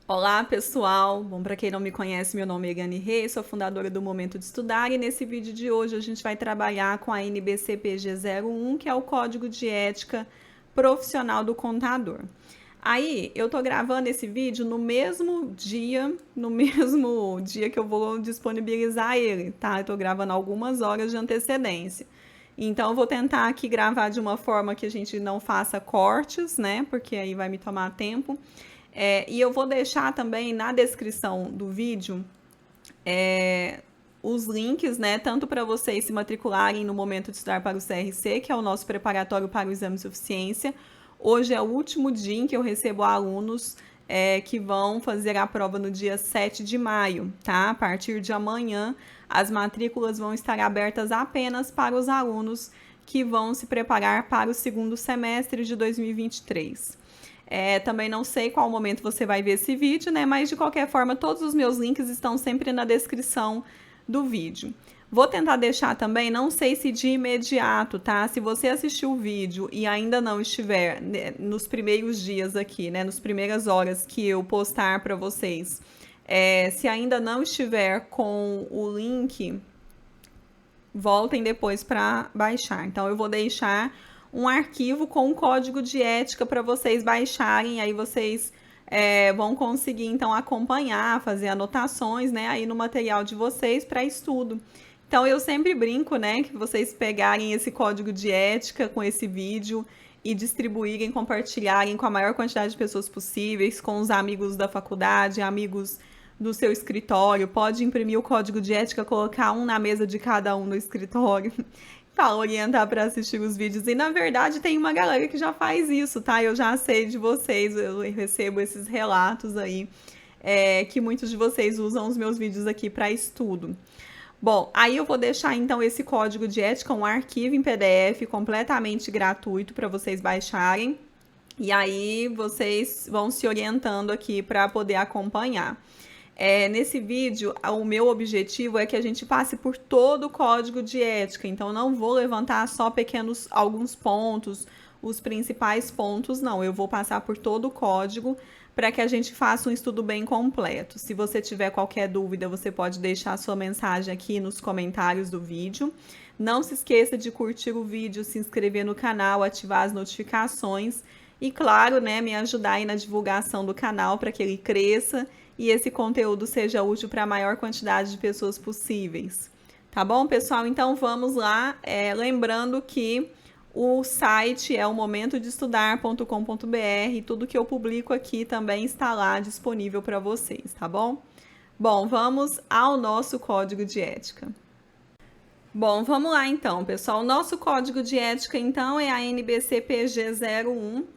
Olá, pessoal! Bom, para quem não me conhece, meu nome é Gani Reis, sou fundadora do Momento de Estudar e nesse vídeo de hoje a gente vai trabalhar com a NBC-PG 01, que é o Código de Ética Profissional do Contador. Aí, eu tô gravando esse vídeo no mesmo dia, que eu vou disponibilizar ele, tá? Eu tô gravando algumas horas de antecedência. Então, eu vou tentar aqui gravar de uma forma que a gente não faça cortes, né? Porque aí vai me tomar tempo. E eu vou deixar também na descrição do vídeo os links, né, tanto para vocês se matricularem no Momento de Estudar para o CRC, que é o nosso preparatório para o exame de suficiência. Hoje é o último dia em que eu recebo alunos que vão fazer a prova no dia 7 de maio, tá? A partir de amanhã, as matrículas vão estar abertas apenas para os alunos que vão se preparar para o segundo semestre de 2023. Também não sei qual momento você vai ver esse vídeo, né? Mas de qualquer forma, todos os meus links estão sempre na descrição do vídeo. Vou tentar deixar também, não sei se de imediato, tá? Se você assistiu o vídeo e ainda não estiver nos primeiros dias aqui, né? Nas primeiras horas que eu postar para vocês, se ainda não estiver com o link, voltem depois para baixar. Então, eu vou deixar um arquivo com um código de ética para vocês baixarem, aí vocês vão conseguir então acompanhar, fazer anotações, né, aí no material de vocês para estudo. Então eu sempre brinco, né, que vocês pegarem esse código de ética com esse vídeo e distribuírem, compartilharem com a maior quantidade de pessoas possíveis, com os amigos da faculdade, amigos do seu escritório. Pode imprimir o código de ética, colocar um na mesa de cada um no escritório para orientar para assistir os vídeos. E na verdade tem uma galera que já faz isso, tá? Eu já sei de vocês, eu recebo esses relatos aí, que muitos de vocês usam os meus vídeos aqui para estudo. Bom, aí eu vou deixar então esse código de ética, um arquivo em PDF completamente gratuito para vocês baixarem. E aí vocês vão se orientando aqui para poder acompanhar. Nesse vídeo, o meu objetivo é que a gente passe por todo o código de ética, então não vou levantar só alguns pontos, os principais pontos, não. Eu vou passar por todo o código para que a gente faça um estudo bem completo. Se você tiver qualquer dúvida, você pode deixar sua mensagem aqui nos comentários do vídeo. Não se esqueça de curtir o vídeo, se inscrever no canal, ativar as notificações e, claro, né, me ajudar aí na divulgação do canal para que ele cresça e esse conteúdo seja útil para a maior quantidade de pessoas possíveis. Tá bom, pessoal? Então vamos lá. Lembrando que o site é o momentodeestudar.com.br e tudo que eu publico aqui também está lá disponível para vocês, tá bom? Bom, vamos ao nosso código de ética. Bom, vamos lá então, pessoal. O nosso código de ética, então, é a NBC-PG 01.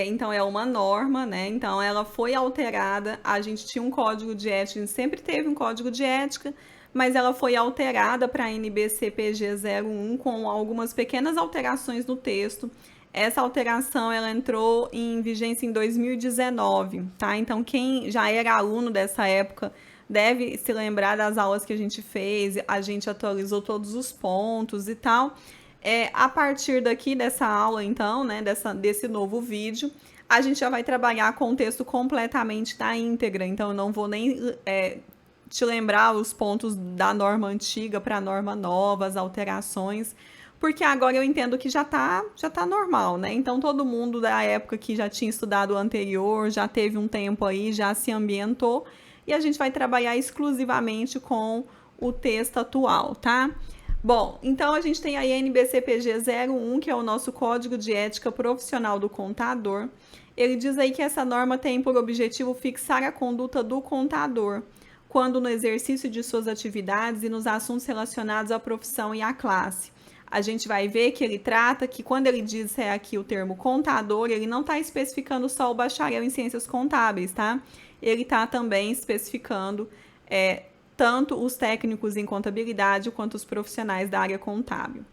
Então é uma norma, né? Então ela foi alterada. A gente tinha um código de ética, a gente sempre teve um código de ética, mas ela foi alterada para a NBC-PG 01 com algumas pequenas alterações no texto. Essa alteração ela entrou em vigência em 2019, tá? Então quem já era aluno dessa época deve se lembrar das aulas que a gente fez, a gente atualizou todos os pontos e tal. A partir daqui dessa aula, então, né, desse novo vídeo, a gente já vai trabalhar com o texto completamente na íntegra. Então, eu não vou nem te lembrar os pontos da norma antiga para a norma nova, as alterações, porque agora eu entendo que já tá normal, né? Então, todo mundo da época que já tinha estudado o anterior, já teve um tempo aí, já se ambientou, e a gente vai trabalhar exclusivamente com o texto atual, tá? Bom, então a gente tem a NBC-PG 01, que é o nosso Código de Ética Profissional do Contador. Ele diz aí que essa norma tem por objetivo fixar a conduta do contador, quando no exercício de suas atividades e nos assuntos relacionados à profissão e à classe. A gente vai ver que ele trata que quando ele diz aqui o termo contador, ele não está especificando só o bacharel em ciências contábeis, tá? Ele está também especificando tanto os técnicos em contabilidade quanto os profissionais da área contábil.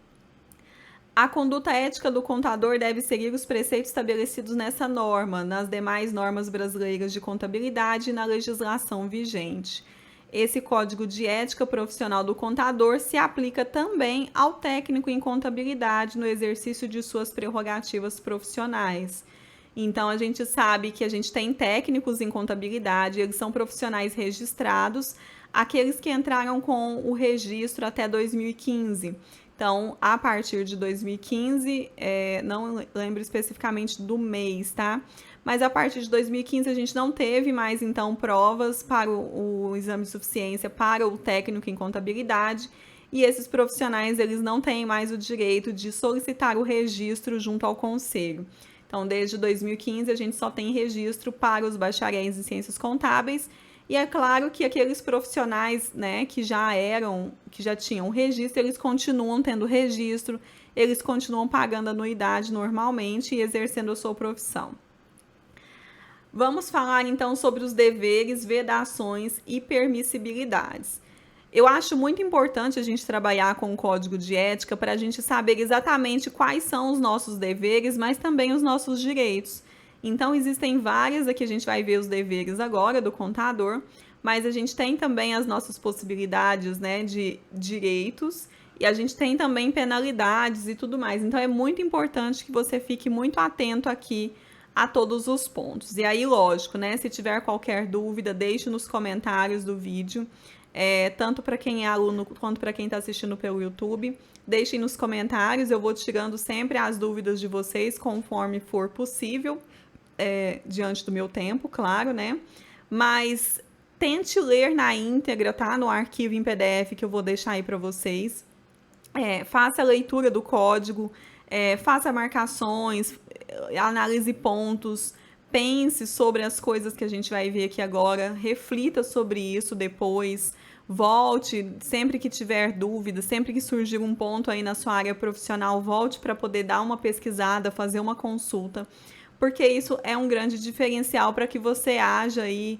A conduta ética do contador deve seguir os preceitos estabelecidos nessa norma, nas demais normas brasileiras de contabilidade e na legislação vigente. Esse código de ética profissional do contador se aplica também ao técnico em contabilidade no exercício de suas prerrogativas profissionais. Então, a gente sabe que a gente tem técnicos em contabilidade, eles são profissionais registrados, aqueles que entraram com o registro até 2015. Então, a partir de 2015, não lembro especificamente do mês, tá? Mas a partir de 2015 a gente não teve mais, então, provas para o exame de suficiência para o técnico em contabilidade, e esses profissionais, eles não têm mais o direito de solicitar o registro junto ao conselho. Então, desde 2015, a gente só tem registro para os bacharéis em ciências contábeis, e é claro que aqueles profissionais, né, que já tinham registro, eles continuam tendo registro, eles continuam pagando anuidade normalmente e exercendo a sua profissão. Vamos falar então sobre os deveres, vedações e permissibilidades. Eu acho muito importante a gente trabalhar com o código de ética para a gente saber exatamente quais são os nossos deveres, mas também os nossos direitos. Então, existem várias, aqui a gente vai ver os deveres agora do contador, mas a gente tem também as nossas possibilidades, né, de direitos, e a gente tem também penalidades e tudo mais. Então, é muito importante que você fique muito atento aqui a todos os pontos. E aí, lógico, né, se tiver qualquer dúvida, deixe nos comentários do vídeo. Tanto para quem é aluno quanto para quem está assistindo pelo YouTube. Deixem nos comentários, eu vou tirando sempre as dúvidas de vocês conforme for possível, diante do meu tempo, claro, né? Mas tente ler na íntegra, tá? No arquivo em PDF que eu vou deixar aí para vocês. Faça a leitura do código, faça marcações, analise pontos, pense sobre as coisas que a gente vai ver aqui agora, reflita sobre isso depois, volte sempre que tiver dúvida, sempre que surgir um ponto aí na sua área profissional, volte para poder dar uma pesquisada, fazer uma consulta, porque isso é um grande diferencial para que você haja aí,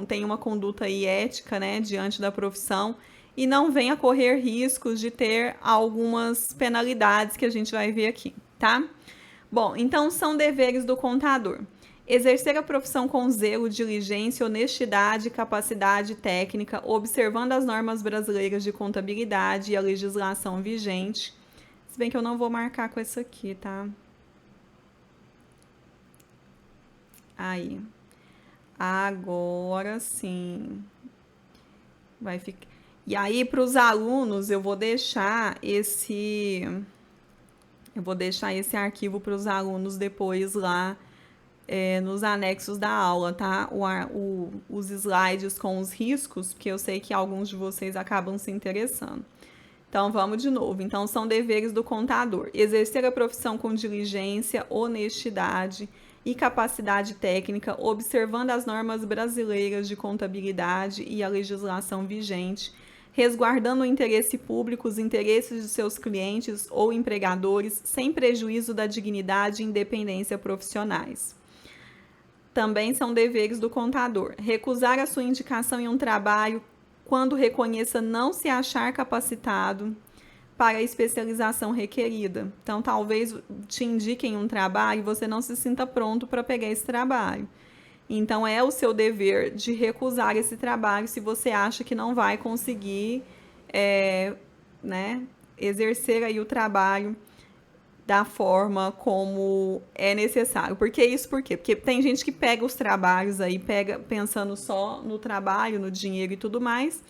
tenha uma conduta aí ética, né, diante da profissão, e não venha correr riscos de ter algumas penalidades que a gente vai ver aqui, tá? Bom, então são deveres do contador. Exercer a profissão com zelo, diligência, honestidade, capacidade técnica, observando as normas brasileiras de contabilidade e a legislação vigente. Se bem que eu não vou marcar com essa aqui, tá? Aí. Agora sim. Vai ficar. E aí, para os alunos, eu vou deixar esse arquivo para os alunos depois lá nos anexos da aula, tá? Os slides com os riscos, porque eu sei que alguns de vocês acabam se interessando. Então, vamos de novo. Então, são deveres do contador. Exercer a profissão com diligência, honestidade e capacidade técnica, observando as normas brasileiras de contabilidade e a legislação vigente, resguardando o interesse público, os interesses de seus clientes ou empregadores, sem prejuízo da dignidade e independência profissionais. Também são deveres do contador. Recusar a sua indicação em um trabalho quando reconheça não se achar capacitado para a especialização requerida. Então, talvez te indiquem um trabalho e você não se sinta pronto para pegar esse trabalho. Então, é o seu dever de recusar esse trabalho se você acha que não vai conseguir exercer aí o trabalho da forma como é necessário. Por quê? Porque tem gente que pega os trabalhos aí, pega pensando só no trabalho, no dinheiro e tudo mais,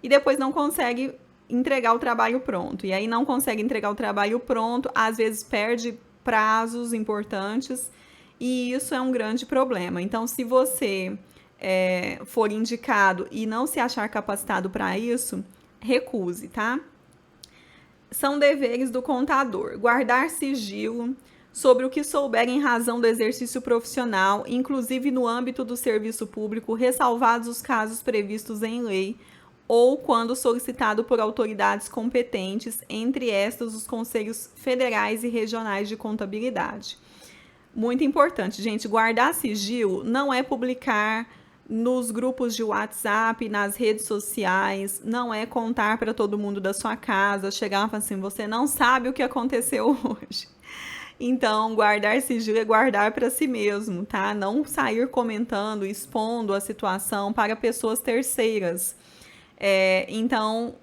e depois não consegue entregar o trabalho pronto. E aí não consegue entregar o trabalho pronto, às vezes perde prazos importantes, e isso é um grande problema. Então, se você for indicado e não se achar capacitado para isso, recuse, tá? São deveres do contador. Guardar sigilo sobre o que souber em razão do exercício profissional, inclusive no âmbito do serviço público, ressalvados os casos previstos em lei, ou quando solicitado por autoridades competentes, entre estas os conselhos federais e regionais de contabilidade. Muito importante, gente, guardar sigilo não é publicar nos grupos de WhatsApp, nas redes sociais, não é contar para todo mundo da sua casa, chegar e falar assim, você não sabe o que aconteceu hoje. Então, guardar sigilo é guardar para si mesmo, tá? Não sair comentando, expondo a situação para pessoas terceiras. Então,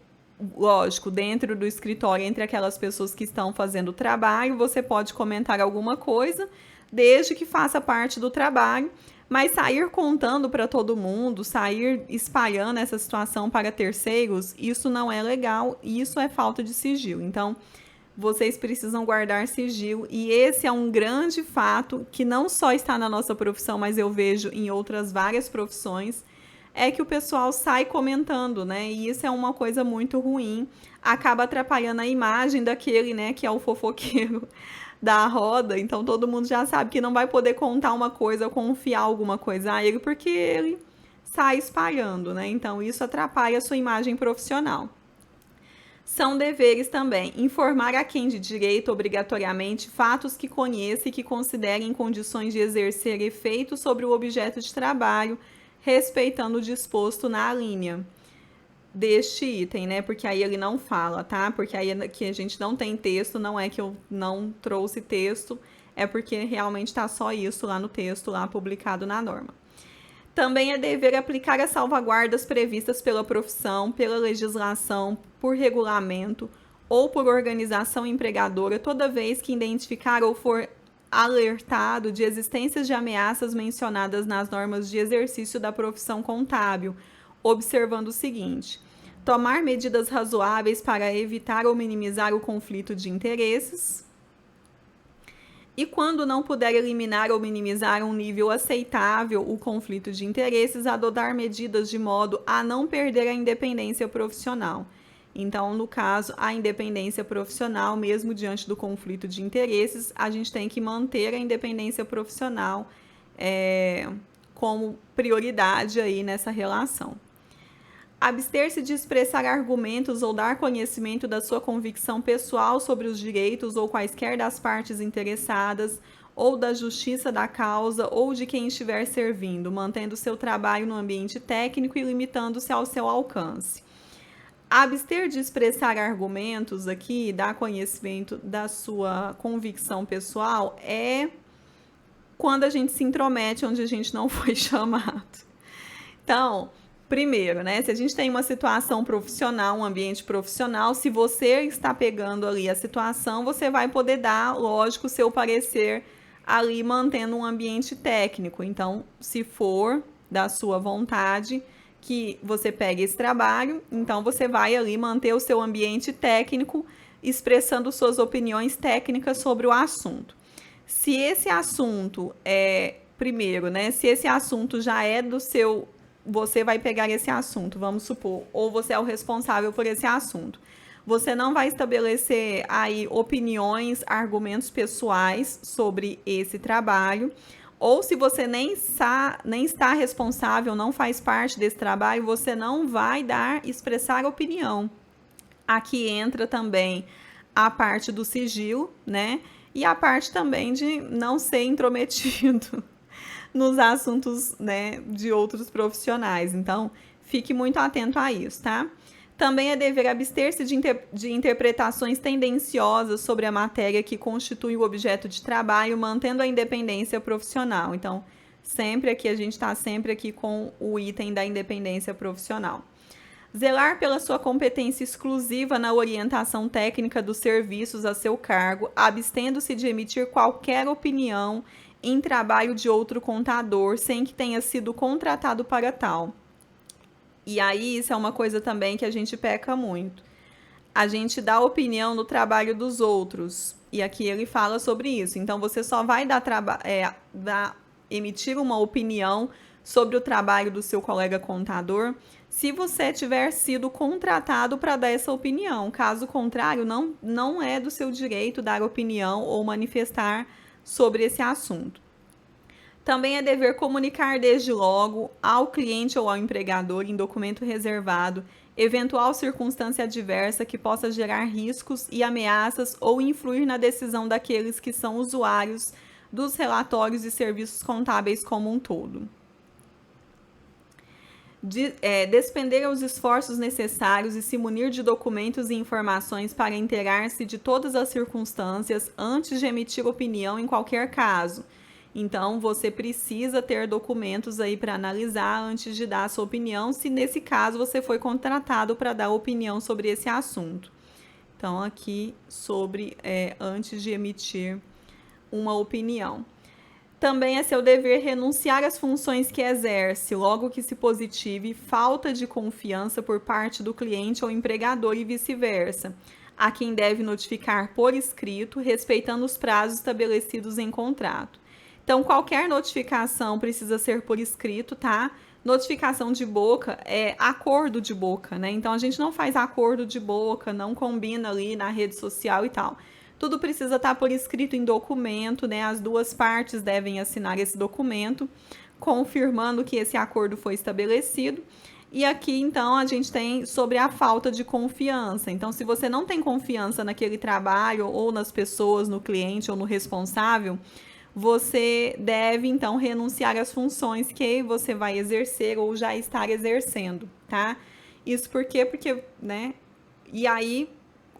lógico, dentro do escritório, entre aquelas pessoas que estão fazendo o trabalho, você pode comentar alguma coisa, desde que faça parte do trabalho, mas sair contando para todo mundo, sair espalhando essa situação para terceiros, isso não é legal, isso é falta de sigilo. Então, vocês precisam guardar sigilo, e esse é um grande fato que não só está na nossa profissão, mas eu vejo em outras várias profissões, é que o pessoal sai comentando, né? E isso é uma coisa muito ruim, acaba atrapalhando a imagem daquele, né, que é o fofoqueiro da roda. Então todo mundo já sabe que não vai poder contar uma coisa, confiar alguma coisa a ele, porque ele sai espalhando, né? Então isso atrapalha a sua imagem profissional. São deveres também informar a quem de direito obrigatoriamente fatos que conheça e que considere em condições de exercer efeito sobre o objeto de trabalho, respeitando o disposto na alínea deste item, né? Porque aí ele não fala, tá? Porque aí aqui a gente não tem texto, não é que eu não trouxe texto, é porque realmente está só isso lá no texto, lá publicado na norma. Também é dever aplicar as salvaguardas previstas pela profissão, pela legislação, por regulamento ou por organização empregadora toda vez que identificar ou for alertado de existências de ameaças mencionadas nas normas de exercício da profissão contábil, observando o seguinte: tomar medidas razoáveis para evitar ou minimizar o conflito de interesses. E quando não puder eliminar ou minimizar um nível aceitável o conflito de interesses, adotar medidas de modo a não perder a independência profissional. Então, no caso, a independência profissional, mesmo diante do conflito de interesses, a gente tem que manter a independência profissional como prioridade aí nessa relação. Abster-se de expressar argumentos ou dar conhecimento da sua convicção pessoal sobre os direitos ou quaisquer das partes interessadas, ou da justiça da causa ou de quem estiver servindo, mantendo seu trabalho no ambiente técnico e limitando-se ao seu alcance. Abster de expressar argumentos aqui, dar conhecimento da sua convicção pessoal, é quando a gente se intromete onde a gente não foi chamado. Então, primeiro, né, se a gente tem uma situação profissional, um ambiente profissional, se você está pegando ali a situação, você vai poder dar, lógico, o seu parecer ali mantendo um ambiente técnico. Então, se for da sua vontade que você pegue esse trabalho, então você vai ali manter o seu ambiente técnico, expressando suas opiniões técnicas sobre o assunto. Se esse assunto primeiro, né, se esse assunto já é do seu, você vai pegar esse assunto, vamos supor, ou você é o responsável por esse assunto. Você não vai estabelecer aí opiniões, argumentos pessoais sobre esse trabalho, ou se você nem está responsável, não faz parte desse trabalho, você não vai expressar opinião. Aqui entra também a parte do sigilo, né? E a parte também de não ser intrometido nos assuntos, né, de outros profissionais. Então, fique muito atento a isso, tá? Também é dever abster-se de interpretações tendenciosas sobre a matéria que constitui o objeto de trabalho, mantendo a independência profissional. Então, sempre aqui, a gente está sempre aqui com o item da independência profissional. Zelar pela sua competência exclusiva na orientação técnica dos serviços a seu cargo, abstendo-se de emitir qualquer opinião em trabalho de outro contador, sem que tenha sido contratado para tal. E aí, isso é uma coisa também que a gente peca muito. A gente dá opinião no trabalho dos outros. E aqui ele fala sobre isso. Então, você só vai emitir uma opinião sobre o trabalho do seu colega contador se você tiver sido contratado para dar essa opinião. Caso contrário, não é do seu direito dar opinião ou manifestar sobre esse assunto. Também é dever comunicar desde logo ao cliente ou ao empregador, em documento reservado, eventual circunstância adversa que possa gerar riscos e ameaças ou influir na decisão daqueles que são usuários dos relatórios e serviços contábeis como um todo. Despender os esforços necessários e se munir de documentos e informações para inteirar-se de todas as circunstâncias antes de emitir opinião em qualquer caso. Então, você precisa ter documentos aí para analisar antes de dar a sua opinião, se nesse caso você foi contratado para dar opinião sobre esse assunto. Então, aqui sobre antes de emitir uma opinião. Também é seu dever renunciar às funções que exerce, logo que se positive falta de confiança por parte do cliente ou empregador e vice-versa, a quem deve notificar por escrito, respeitando os prazos estabelecidos em contrato. Então, qualquer notificação precisa ser por escrito, tá? Notificação de boca é acordo de boca, né? Então, a gente não faz acordo de boca, não combina ali na rede social e tal. Tudo precisa estar por escrito em documento, né? As duas partes devem assinar esse documento, confirmando que esse acordo foi estabelecido. E aqui, então, a gente tem sobre a falta de confiança. Então, se você não tem confiança naquele trabalho, ou nas pessoas, no cliente ou no responsável, você deve, então, renunciar às funções que você vai exercer ou já estar exercendo, tá? Isso por quê? Porque, né? E aí,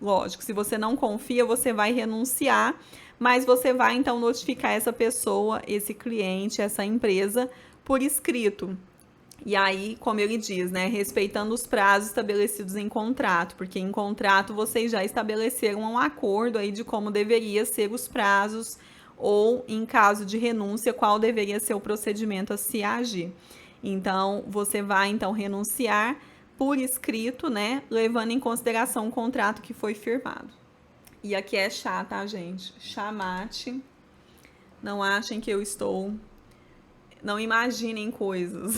lógico, se você não confia, você vai renunciar, mas você vai então notificar essa pessoa, esse cliente, essa empresa por escrito. E aí, como ele diz, né, respeitando os prazos estabelecidos em contrato, porque em contrato vocês já estabeleceram um acordo aí de como deveria ser os prazos ou, em caso de renúncia, qual deveria ser o procedimento a se agir. Então, você vai então renunciar por escrito, né, levando em consideração o contrato que foi firmado. E aqui é chá, tá, gente? Chamate. Não achem que eu estou... Não imaginem coisas.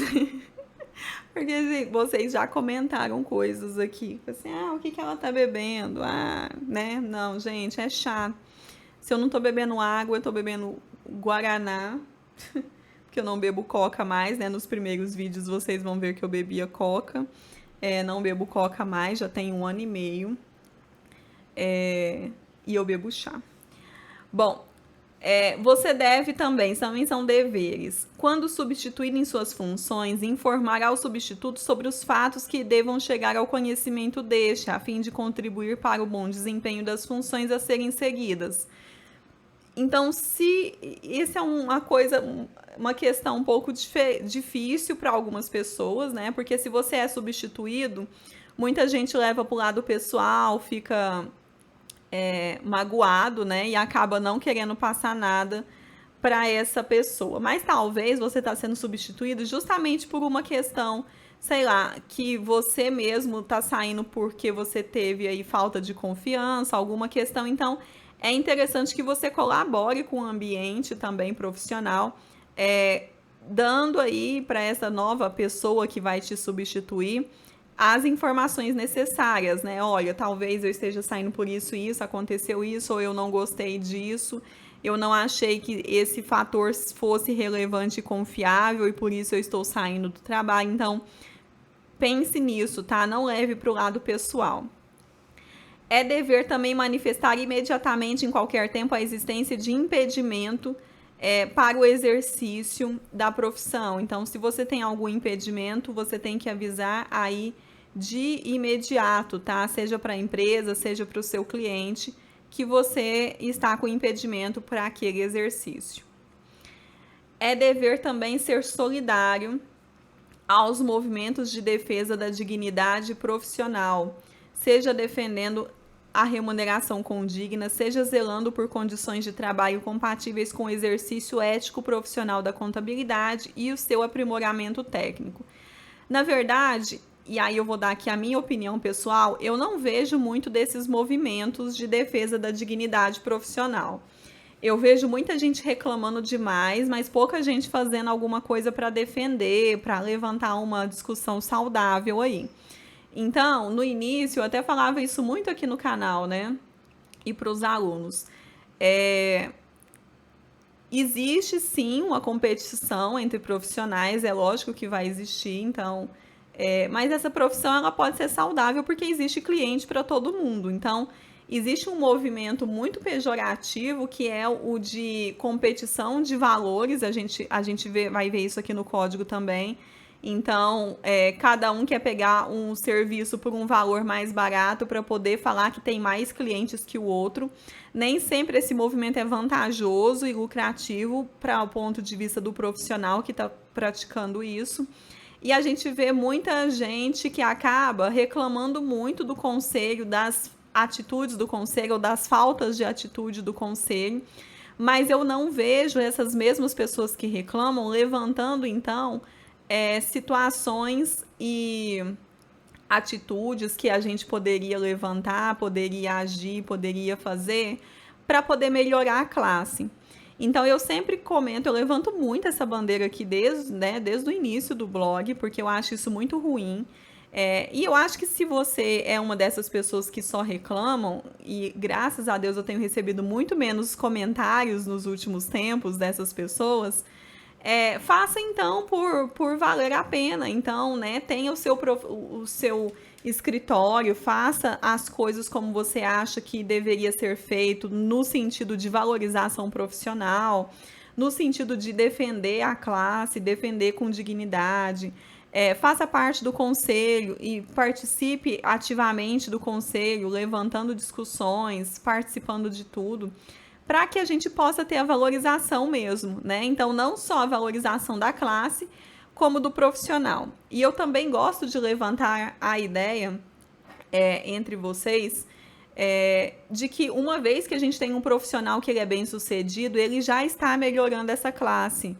Porque vocês já comentaram coisas aqui. Assim, o que ela tá bebendo? Né? Não, gente, é chá. Se eu não tô bebendo água, eu tô bebendo guaraná. Porque eu não bebo coca mais, né? Nos primeiros vídeos vocês vão ver que eu bebia coca. Não bebo coca mais, já tem 1 ano e meio. E eu bebo chá. Bom, você deve também são deveres, quando substituir em suas funções, informar ao substituto sobre os fatos que devam chegar ao conhecimento deste, a fim de contribuir para o bom desempenho das funções a serem seguidas. Então, se isso é uma questão um pouco difícil para algumas pessoas, né? Porque se você é substituído, muita gente leva para o lado pessoal, fica magoado, né? E acaba não querendo passar nada para essa pessoa. Mas talvez você está sendo substituído justamente por uma questão, sei lá, que você mesmo está saindo porque você teve aí falta de confiança, alguma questão. Então, é interessante que você colabore com o ambiente também profissional, dando aí para essa nova pessoa que vai te substituir as informações necessárias, né? Olha, talvez eu esteja saindo por isso, aconteceu isso, ou eu não gostei disso, eu não achei que esse fator fosse relevante e confiável e por isso eu estou saindo do trabalho. Então, pense nisso, tá? Não leve para o lado pessoal. É dever também manifestar imediatamente, em qualquer tempo, a existência de impedimento para o exercício da profissão. Então, se você tem algum impedimento, você tem que avisar aí de imediato, tá? Seja para a empresa, seja para o seu cliente, que você está com impedimento para aquele exercício. É dever também ser solidário aos movimentos de defesa da dignidade profissional, seja defendendo a remuneração condigna, seja zelando por condições de trabalho compatíveis com o exercício ético profissional da contabilidade e o seu aprimoramento técnico. Na verdade, e aí eu vou dar aqui a minha opinião pessoal, eu não vejo muito desses movimentos de defesa da dignidade profissional. Eu vejo muita gente reclamando demais, mas pouca gente fazendo alguma coisa para defender, para levantar uma discussão saudável aí. Então, no início, eu até falava isso muito aqui no canal, né? E para os alunos. Existe, sim, uma competição entre profissionais, é lógico que vai existir, então... mas essa profissão, ela pode ser saudável porque existe cliente para todo mundo. Então, existe um movimento muito pejorativo que é o de competição de valores, a gente vai ver isso aqui no código também. Então, cada um quer pegar um serviço por um valor mais barato para poder falar que tem mais clientes que o outro. Nem sempre esse movimento é vantajoso e lucrativo para o ponto de vista do profissional que está praticando isso. E a gente vê muita gente que acaba reclamando muito do conselho, das atitudes do conselho ou das faltas de atitude do conselho, mas eu não vejo essas mesmas pessoas que reclamam levantando, então, situações e atitudes que a gente poderia levantar, poderia agir, poderia fazer para poder melhorar a classe. Então eu sempre comento, eu levanto muito essa bandeira aqui desde o início do blog, porque eu acho isso muito ruim. E eu acho que se você é uma dessas pessoas que só reclamam, e graças a Deus eu tenho recebido muito menos comentários nos últimos tempos dessas pessoas, faça então por valer a pena. Então, né, tenha o seu escritório, faça as coisas como você acha que deveria ser feito, no sentido de valorização profissional, no sentido de defender a classe, defender com dignidade. Faça parte do conselho e participe ativamente do conselho, levantando discussões, participando de tudo, para que a gente possa ter a valorização mesmo, né? Então, não só a valorização da classe, como do profissional. E eu também gosto de levantar a ideia entre vocês de que uma vez que a gente tem um profissional que ele é bem sucedido, ele já está melhorando essa classe.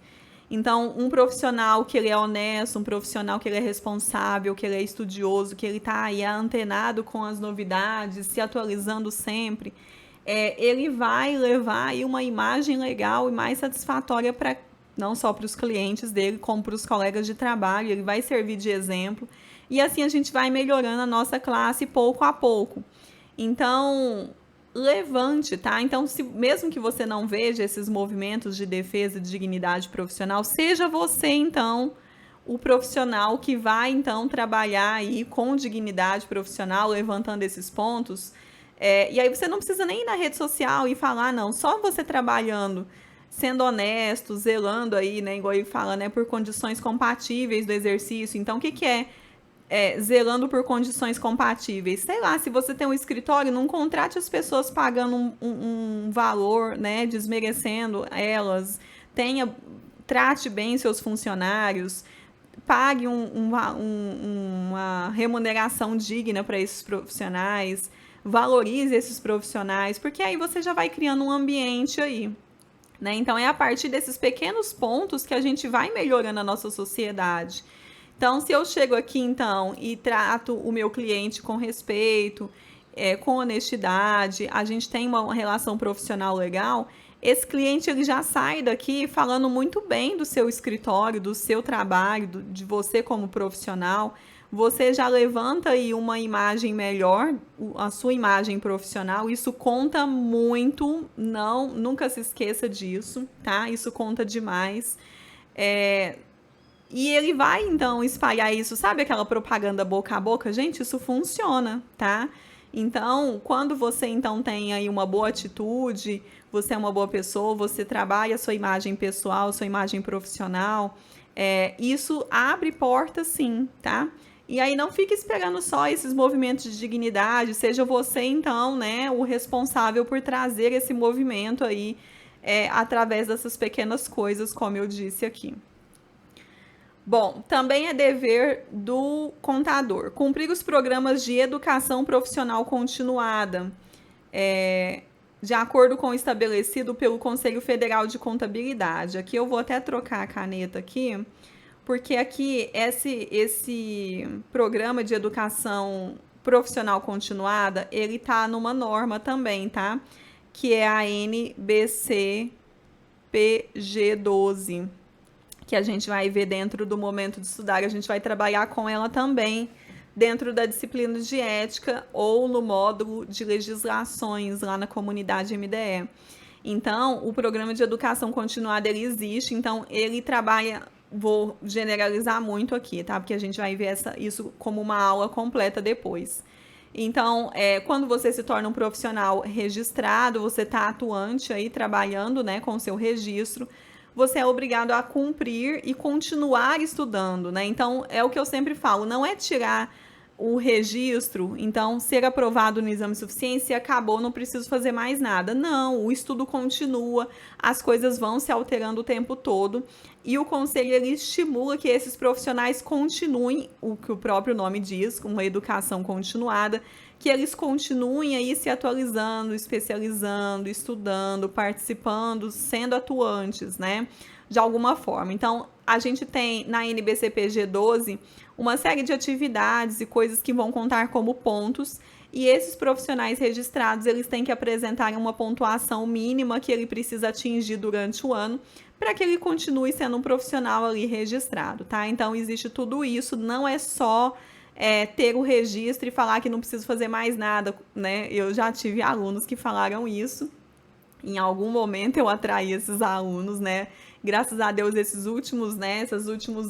Então, um profissional que ele é honesto, um profissional que ele é responsável, que ele é estudioso, que ele está aí antenado com as novidades, se atualizando sempre, ele vai levar aí uma imagem legal e mais satisfatória para não só para os clientes dele, como para os colegas de trabalho. Ele vai servir de exemplo e assim a gente vai melhorando a nossa classe pouco a pouco. Então, levante, tá? Então, mesmo que você não veja esses movimentos de defesa de dignidade profissional, seja você, então, o profissional que vai, então, trabalhar aí com dignidade profissional, levantando esses pontos. E aí você não precisa nem ir na rede social e falar, não, só você trabalhando, sendo honesto, zelando aí, né, igual ele fala, né, por condições compatíveis do exercício. Então, o que é zelando por condições compatíveis? Sei lá, se você tem um escritório, não contrate as pessoas pagando um valor, né, desmerecendo elas. Trate bem seus funcionários, pague uma remuneração digna para esses profissionais, valorize esses profissionais, porque aí você já vai criando um ambiente aí, né? Então, é a partir desses pequenos pontos que a gente vai melhorando a nossa sociedade. Então, se eu chego aqui, então, e trato o meu cliente com respeito, com honestidade, a gente tem uma relação profissional legal, esse cliente ele já sai daqui falando muito bem do seu escritório, do seu trabalho, de você como profissional. Você já levanta aí uma imagem melhor, a sua imagem profissional. Isso conta muito, nunca se esqueça disso, tá? Isso conta demais. E ele vai, então, espalhar isso, sabe aquela propaganda boca a boca? Gente, isso funciona, tá? Então, quando você, então, tem aí uma boa atitude, você é uma boa pessoa, você trabalha a sua imagem pessoal, sua imagem profissional, isso abre portas, sim, tá? E aí não fique esperando só esses movimentos de dignidade, seja você, então, né, o responsável por trazer esse movimento aí, através dessas pequenas coisas, como eu disse aqui. Bom, também é dever do contador cumprir os programas de educação profissional continuada, de acordo com o estabelecido pelo Conselho Federal de Contabilidade. Aqui eu vou até trocar a caneta aqui, porque aqui esse programa de educação profissional continuada, ele tá numa norma também, tá? Que é a NBCPG 12. Que a gente vai ver dentro do momento de estudar, a gente vai trabalhar com ela também dentro da disciplina de ética ou no módulo de legislações lá na comunidade MDE. Então, o programa de educação continuada, ele existe, então ele trabalha, vou generalizar muito aqui, tá? Porque a gente vai ver isso como uma aula completa depois. Então, quando você se torna um profissional registrado, você está atuante aí, trabalhando, né, com o seu registro, você é obrigado a cumprir e continuar estudando, né? Então, é o que eu sempre falo, não é tirar o registro, então, ser aprovado no exame de suficiência, acabou, não preciso fazer mais nada. Não, o estudo continua, as coisas vão se alterando o tempo todo, e o conselho ele estimula que esses profissionais continuem, o que o próprio nome diz, com uma educação continuada, que eles continuem aí se atualizando, especializando, estudando, participando, sendo atuantes, né? De alguma forma. Então, a gente tem na NBCPG 12 uma série de atividades e coisas que vão contar como pontos, e esses profissionais registrados, eles têm que apresentar uma pontuação mínima que ele precisa atingir durante o ano para que ele continue sendo um profissional ali registrado, tá? Então, existe tudo isso, não é só ter o registro e falar que não preciso fazer mais nada, né? Eu já tive alunos que falaram isso. Em algum momento eu atraí esses alunos, né? Graças a Deus, esses últimos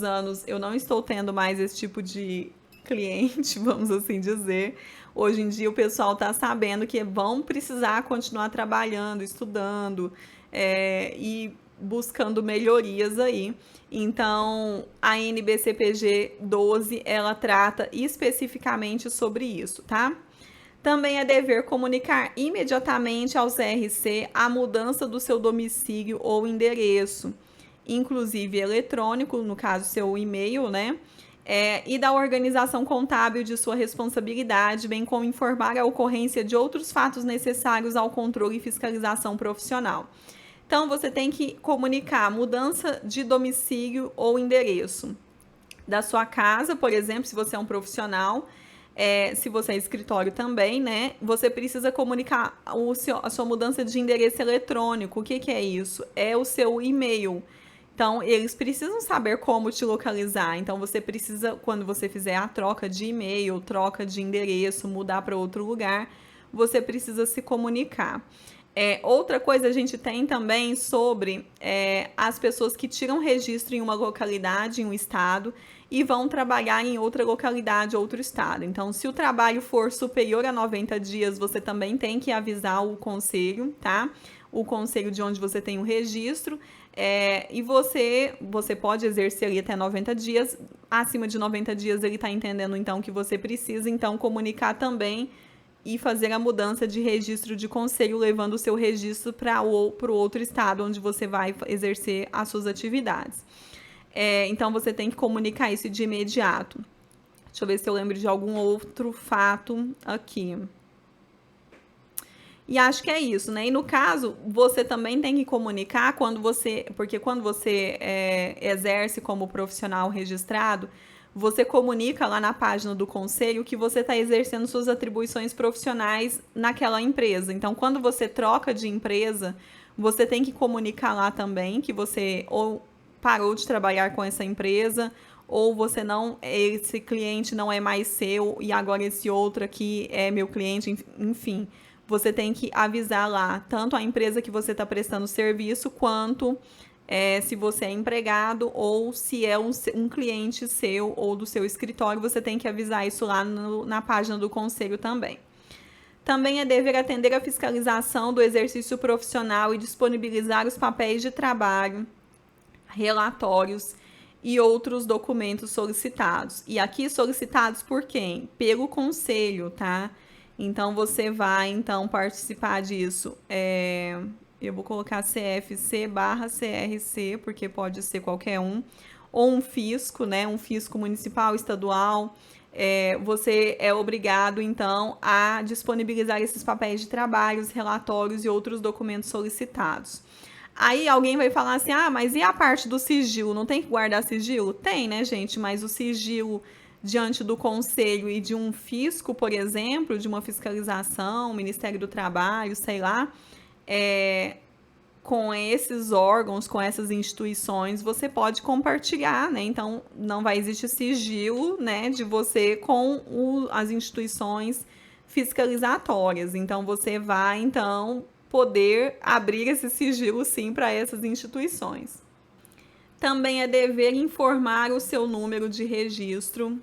anos, eu não estou tendo mais esse tipo de cliente, vamos assim dizer. Hoje em dia o pessoal está sabendo que vão precisar continuar trabalhando, estudando, e buscando melhorias aí. Então, a NBCPG 12, ela trata especificamente sobre isso, tá? Também é dever comunicar imediatamente ao CRC a mudança do seu domicílio ou endereço, inclusive eletrônico, no caso, seu e-mail, né? E da organização contábil de sua responsabilidade, bem como informar a ocorrência de outros fatos necessários ao controle e fiscalização profissional. Então, você tem que comunicar a mudança de domicílio ou endereço da sua casa, por exemplo, se você é um profissional. Se você é escritório também, né? Você precisa comunicar a sua mudança de endereço eletrônico. O que é isso? É o seu e-mail. Então, eles precisam saber como te localizar. Então, você precisa, quando você fizer a troca de e-mail, troca de endereço, mudar para outro lugar, você precisa se comunicar. Outra coisa a gente tem também sobre as pessoas que tiram registro em uma localidade, em um estado, e vão trabalhar em outra localidade, outro estado. Então, se o trabalho for superior a 90 dias, você também tem que avisar o conselho, tá? O conselho de onde você tem o registro. E você pode exercer ali até 90 dias. Acima de 90 dias, ele está entendendo, então, que você precisa, então, comunicar também e fazer a mudança de registro de conselho, levando o seu registro para o outro estado onde você vai exercer as suas atividades. Então, você tem que comunicar isso de imediato. Deixa eu ver se eu lembro de algum outro fato aqui. E acho que é isso, né? E no caso, você também tem que comunicar porque quando você exerce como profissional registrado, você comunica lá na página do conselho que você está exercendo suas atribuições profissionais naquela empresa. Então, quando você troca de empresa, você tem que comunicar lá também que você ou parou de trabalhar com essa empresa, ou esse cliente não é mais seu e agora esse outro aqui é meu cliente, enfim. Você tem que avisar lá tanto a empresa que você está prestando serviço, quanto se você é empregado ou se é um cliente seu ou do seu escritório, você tem que avisar isso lá na página do conselho também. Também é dever atender à fiscalização do exercício profissional e disponibilizar os papéis de trabalho, relatórios e outros documentos solicitados. E aqui solicitados por quem? Pelo conselho, tá? Então, você vai, participar disso. Eu vou colocar CFC/CRC, porque pode ser qualquer um. Ou um fisco, né? Um fisco municipal, estadual. Você é obrigado, então, a disponibilizar esses papéis de trabalho, relatórios e outros documentos solicitados. Aí alguém vai falar assim, mas e a parte do sigilo? Não tem que guardar sigilo? Tem, né, gente? Mas o sigilo diante do conselho e de um fisco, por exemplo, de uma fiscalização, Ministério do Trabalho, sei lá, com esses órgãos, com essas instituições, você pode compartilhar, né? Então, não vai existir sigilo, né, de você com as instituições fiscalizatórias. Então, você vai, poder abrir esse sigilo, sim, para essas instituições. Também é dever informar o seu número de registro,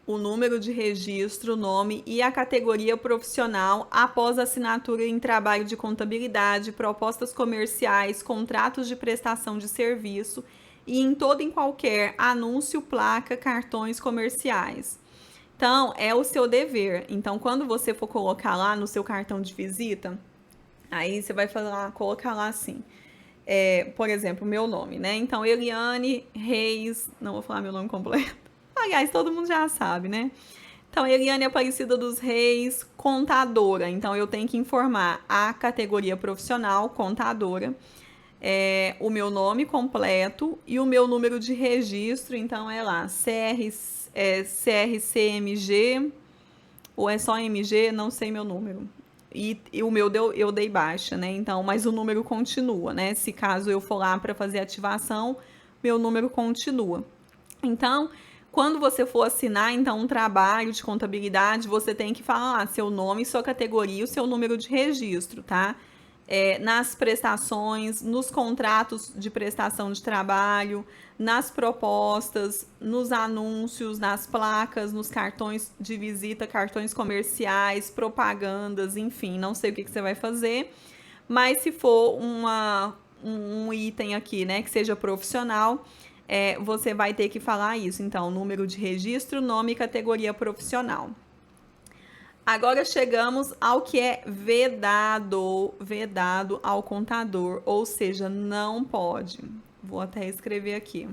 o número de registro, o nome e a categoria profissional após assinatura em trabalho de contabilidade, propostas comerciais, contratos de prestação de serviço e em todo e qualquer anúncio, placa, cartões comerciais. Então, é o seu dever. Então, quando você for colocar lá no seu cartão de visita, aí você vai falar, colocar lá assim, por exemplo, meu nome, né? Então, Eliane Reis, não vou falar meu nome completo. Aliás, todo mundo já sabe, né? Então, Eliane Aparecida dos Reis, contadora. Então, eu tenho que informar a categoria profissional, contadora, o meu nome completo e o meu número de registro. Então, é lá, CRCMG, ou é só MG, não sei meu número. E o meu eu dei baixa, né? Então, mas o número continua, né? Se caso eu for lá para fazer ativação, meu número continua. Então, quando você for assinar então um trabalho de contabilidade, você tem que falar lá seu nome, sua categoria e o seu número de registro, tá? Nas prestações, nos contratos de prestação de trabalho, nas propostas, nos anúncios, nas placas, nos cartões de visita, cartões comerciais, propagandas, enfim, não sei o que você vai fazer, mas se for um item aqui, né, que seja profissional, você vai ter que falar isso. Então, número de registro, nome e categoria profissional. Agora chegamos ao que é vedado ao contador, ou seja, não pode. Vou até escrever aqui.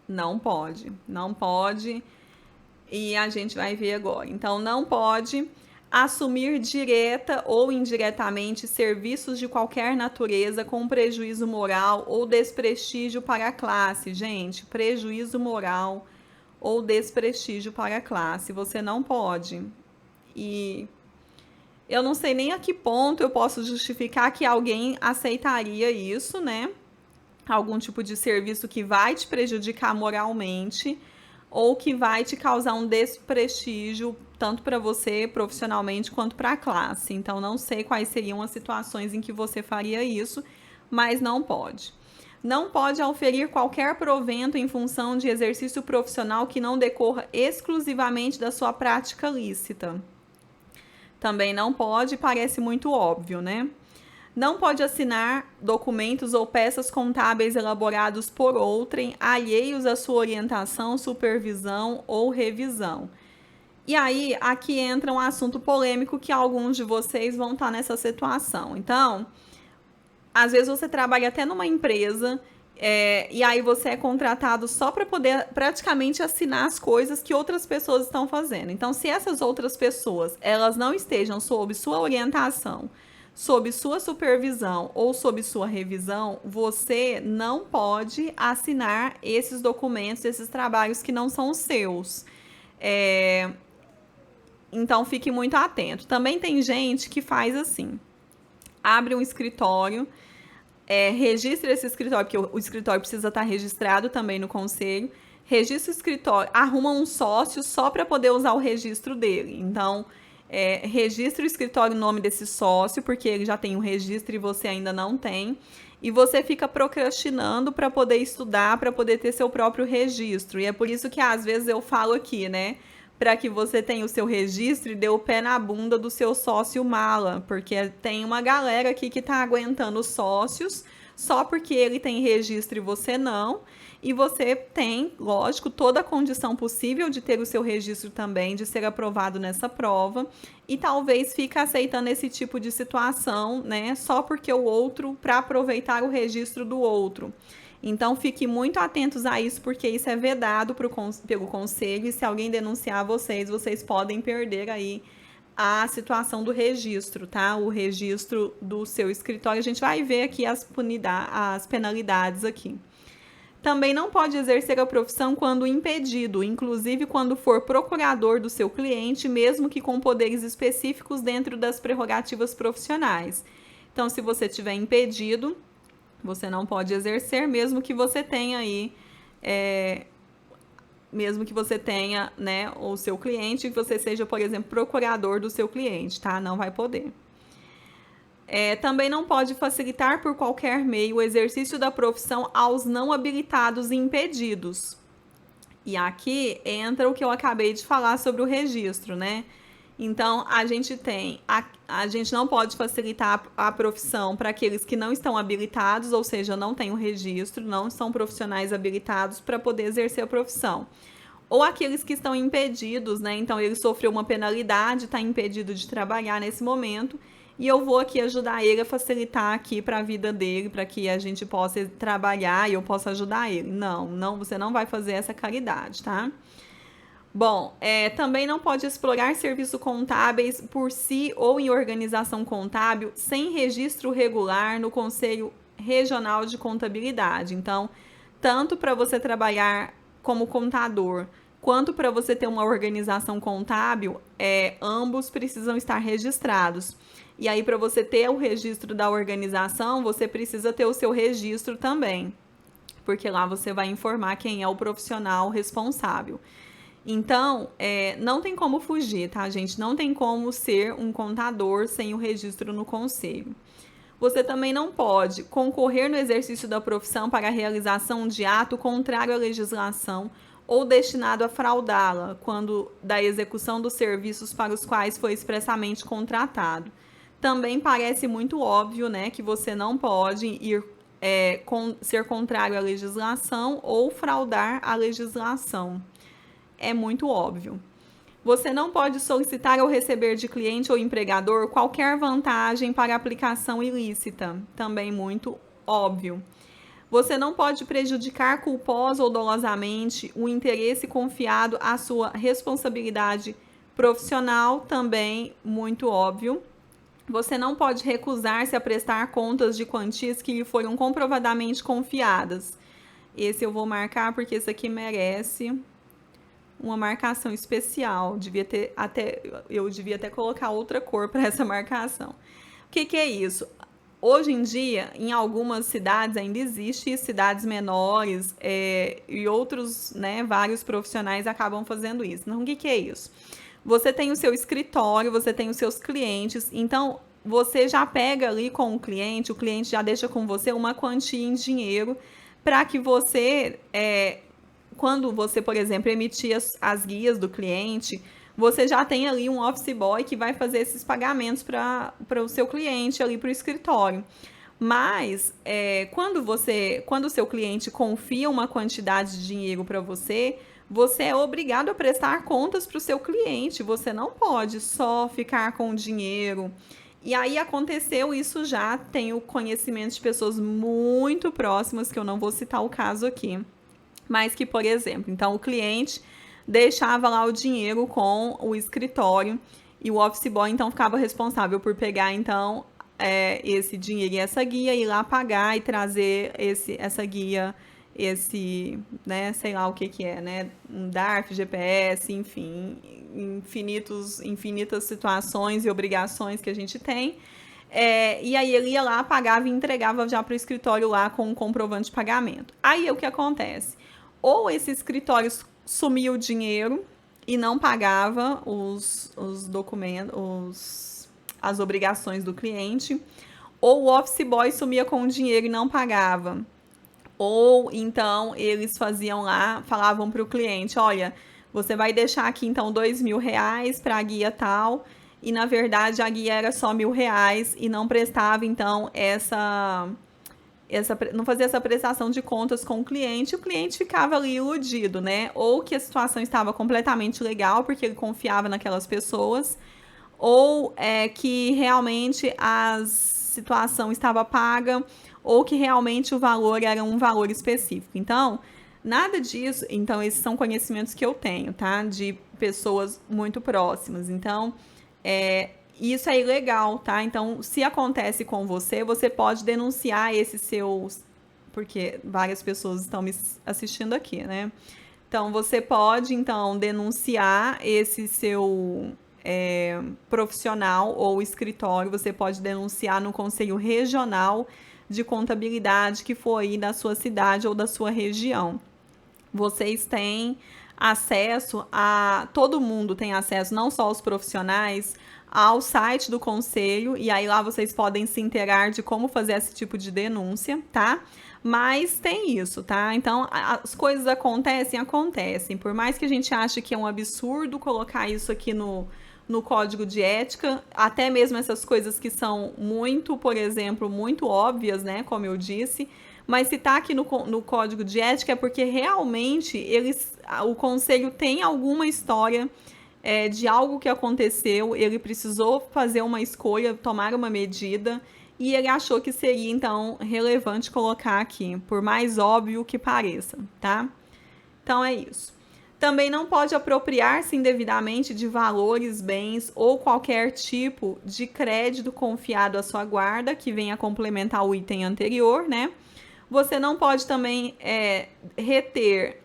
Não pode. E a gente vai ver agora. Então, não pode assumir direta ou indiretamente serviços de qualquer natureza com prejuízo moral ou desprestígio para a classe. Gente, prejuízo moral ou desprestígio para a classe. Você não pode. E eu não sei nem a que ponto eu posso justificar que alguém aceitaria isso, né? Algum tipo de serviço que vai te prejudicar moralmente ou que vai te causar um desprestígio tanto para você profissionalmente quanto para a classe. Então, não sei quais seriam as situações em que você faria isso, mas não pode. Não pode auferir qualquer provento em função de exercício profissional que não decorra exclusivamente da sua prática lícita. Também não pode, parece muito óbvio, né? Não pode assinar documentos ou peças contábeis elaborados por outrem, alheios à sua orientação, supervisão ou revisão. E aí, aqui entra um assunto polêmico que alguns de vocês vão estar nessa situação. Então, às vezes você trabalha até numa empresa e aí você é contratado só para poder praticamente assinar as coisas que outras pessoas estão fazendo. Então, se essas outras pessoas elas não estejam sob sua orientação, sob sua supervisão ou sob sua revisão, você não pode assinar esses documentos, esses trabalhos que não são os seus. Então, fique muito atento. Também tem gente que faz assim, abre um escritório, registra esse escritório, porque o escritório precisa estar registrado também no conselho, registra o escritório, arruma um sócio só para poder usar o registro dele. Então, registra o escritório, o nome desse sócio, porque ele já tem um registro e você ainda não tem, e você fica procrastinando para poder estudar, para poder ter seu próprio registro. E é por isso que às vezes eu falo aqui, né, para que você tenha o seu registro e dê o pé na bunda do seu sócio mala, porque tem uma galera aqui que tá aguentando os sócios só porque ele tem registro e você não, e você tem, lógico, toda a condição possível de ter o seu registro também, de ser aprovado nessa prova, e talvez fica aceitando esse tipo de situação, né, só porque o outro, para aproveitar o registro do outro. Então, fiquem muito atentos a isso, porque isso é vedado pelo conselho, e se alguém denunciar vocês, vocês podem perder aí a situação do registro, tá? O registro do seu escritório. A gente vai ver aqui as penalidades aqui. Também não pode exercer a profissão quando impedido, inclusive quando for procurador do seu cliente, mesmo que com poderes específicos dentro das prerrogativas profissionais. Então, se você tiver impedido, você não pode exercer, mesmo que você tenha aí, né, o seu cliente, que você seja, por exemplo, procurador do seu cliente, tá? Não vai poder. Também não pode facilitar por qualquer meio o exercício da profissão aos não habilitados e impedidos. E aqui entra o que eu acabei de falar sobre o registro, né? Então, a gente não pode facilitar a profissão para aqueles que não estão habilitados, ou seja, não têm o registro, não são profissionais habilitados para poder exercer a profissão. ou aqueles que estão impedidos, né? Então ele sofreu uma penalidade, está impedido de trabalhar nesse momento, e eu vou aqui ajudar ele a facilitar aqui para a vida dele, para que a gente possa trabalhar e eu possa ajudar ele. Não, você não vai fazer essa caridade, tá? Bom, também não pode explorar serviços contábeis por si ou em organização contábil sem registro regular no Conselho Regional de Contabilidade. Então, tanto para você trabalhar como contador, quanto para você ter uma organização contábil, ambos precisam estar registrados. E aí, para você ter o registro da organização, você precisa ter o seu registro também, porque lá você vai informar quem é o profissional responsável. Então, não tem como fugir, tá, gente? Não tem como ser um contador sem o registro no conselho. Você também não pode concorrer no exercício da profissão para a realização de ato contrário à legislação ou destinado a fraudá-la, quando da execução dos serviços para os quais foi expressamente contratado. Também parece muito óbvio, né, que você não pode ser contrário à legislação ou fraudar a legislação. É muito óbvio. Você não pode solicitar ou receber de cliente ou empregador qualquer vantagem para aplicação ilícita. Também muito óbvio. Você não pode prejudicar culposa ou dolosamente o interesse confiado à sua responsabilidade profissional. Também muito óbvio. Você não pode recusar-se a prestar contas de quantias que lhe foram comprovadamente confiadas. Esse eu vou marcar porque esse aqui merece uma marcação especial. Eu devia até colocar outra cor para essa marcação. O que é isso? Hoje em dia, em algumas cidades ainda existe, cidades menores e outros, né, vários profissionais acabam fazendo isso. Então, o que é isso? Você tem o seu escritório, você tem os seus clientes, então você já pega ali com o cliente já deixa com você uma quantia em dinheiro para que você, quando você, por exemplo, emitir as guias do cliente, você já tem ali um office boy que vai fazer esses pagamentos para o seu cliente ali para o escritório. Mas quando o seu cliente confia uma quantidade de dinheiro para você, você é obrigado a prestar contas para o seu cliente. Você não pode só ficar com o dinheiro. E aí aconteceu isso já, tenho conhecimento de pessoas muito próximas, que eu não vou citar o caso aqui, mas que, por exemplo, então o cliente deixava lá o dinheiro com o escritório e o office boy então ficava responsável por pegar então esse dinheiro e essa guia, ir lá pagar e trazer essa guia, sei lá o que é, né, um DARF, GPS, enfim, infinitas situações e obrigações que a gente tem. E aí ele ia lá, pagava e entregava já para o escritório lá com um comprovante de pagamento. Aí o que acontece? Ou esse escritório sumia o dinheiro e não pagava os documentos, as obrigações do cliente, ou o office boy sumia com o dinheiro e não pagava. Ou então eles falavam para o cliente, olha, você vai deixar aqui então R$2.000 para a guia tal, e na verdade a guia era só R$1.000 e não prestava então não fazia essa prestação de contas com o cliente ficava ali iludido, né? Ou que a situação estava completamente legal, porque ele confiava naquelas pessoas, ou que realmente a situação estava paga, ou que realmente o valor era um valor específico. Então, nada disso. Então, esses são conhecimentos que eu tenho, tá? De pessoas muito próximas. Então, isso é ilegal, tá? Então, se acontece com você, você pode denunciar esses seus... Porque várias pessoas estão me assistindo aqui, né? Então, você pode, então, denunciar esse seu profissional ou escritório. Você pode denunciar no Conselho Regional de Contabilidade que for aí da sua cidade ou da sua região. Vocês têm acesso todo mundo tem acesso, não só os profissionais, ao site do conselho, e aí lá vocês podem se inteirar de como fazer esse tipo de denúncia, tá? Mas tem isso, tá? Então, as coisas acontecem. Por mais que a gente ache que é um absurdo colocar isso aqui no código de ética, até mesmo essas coisas que são muito, por exemplo, muito óbvias, né? Como eu disse, Mas se está aqui no código de ética é porque realmente o conselho tem alguma história de algo que aconteceu, ele precisou fazer uma escolha, tomar uma medida, e ele achou que seria, então, relevante colocar aqui, por mais óbvio que pareça, tá? Então é isso. Também não pode apropriar-se indevidamente de valores, bens ou qualquer tipo de crédito confiado à sua guarda, que venha complementar o item anterior, né? Você não pode também reter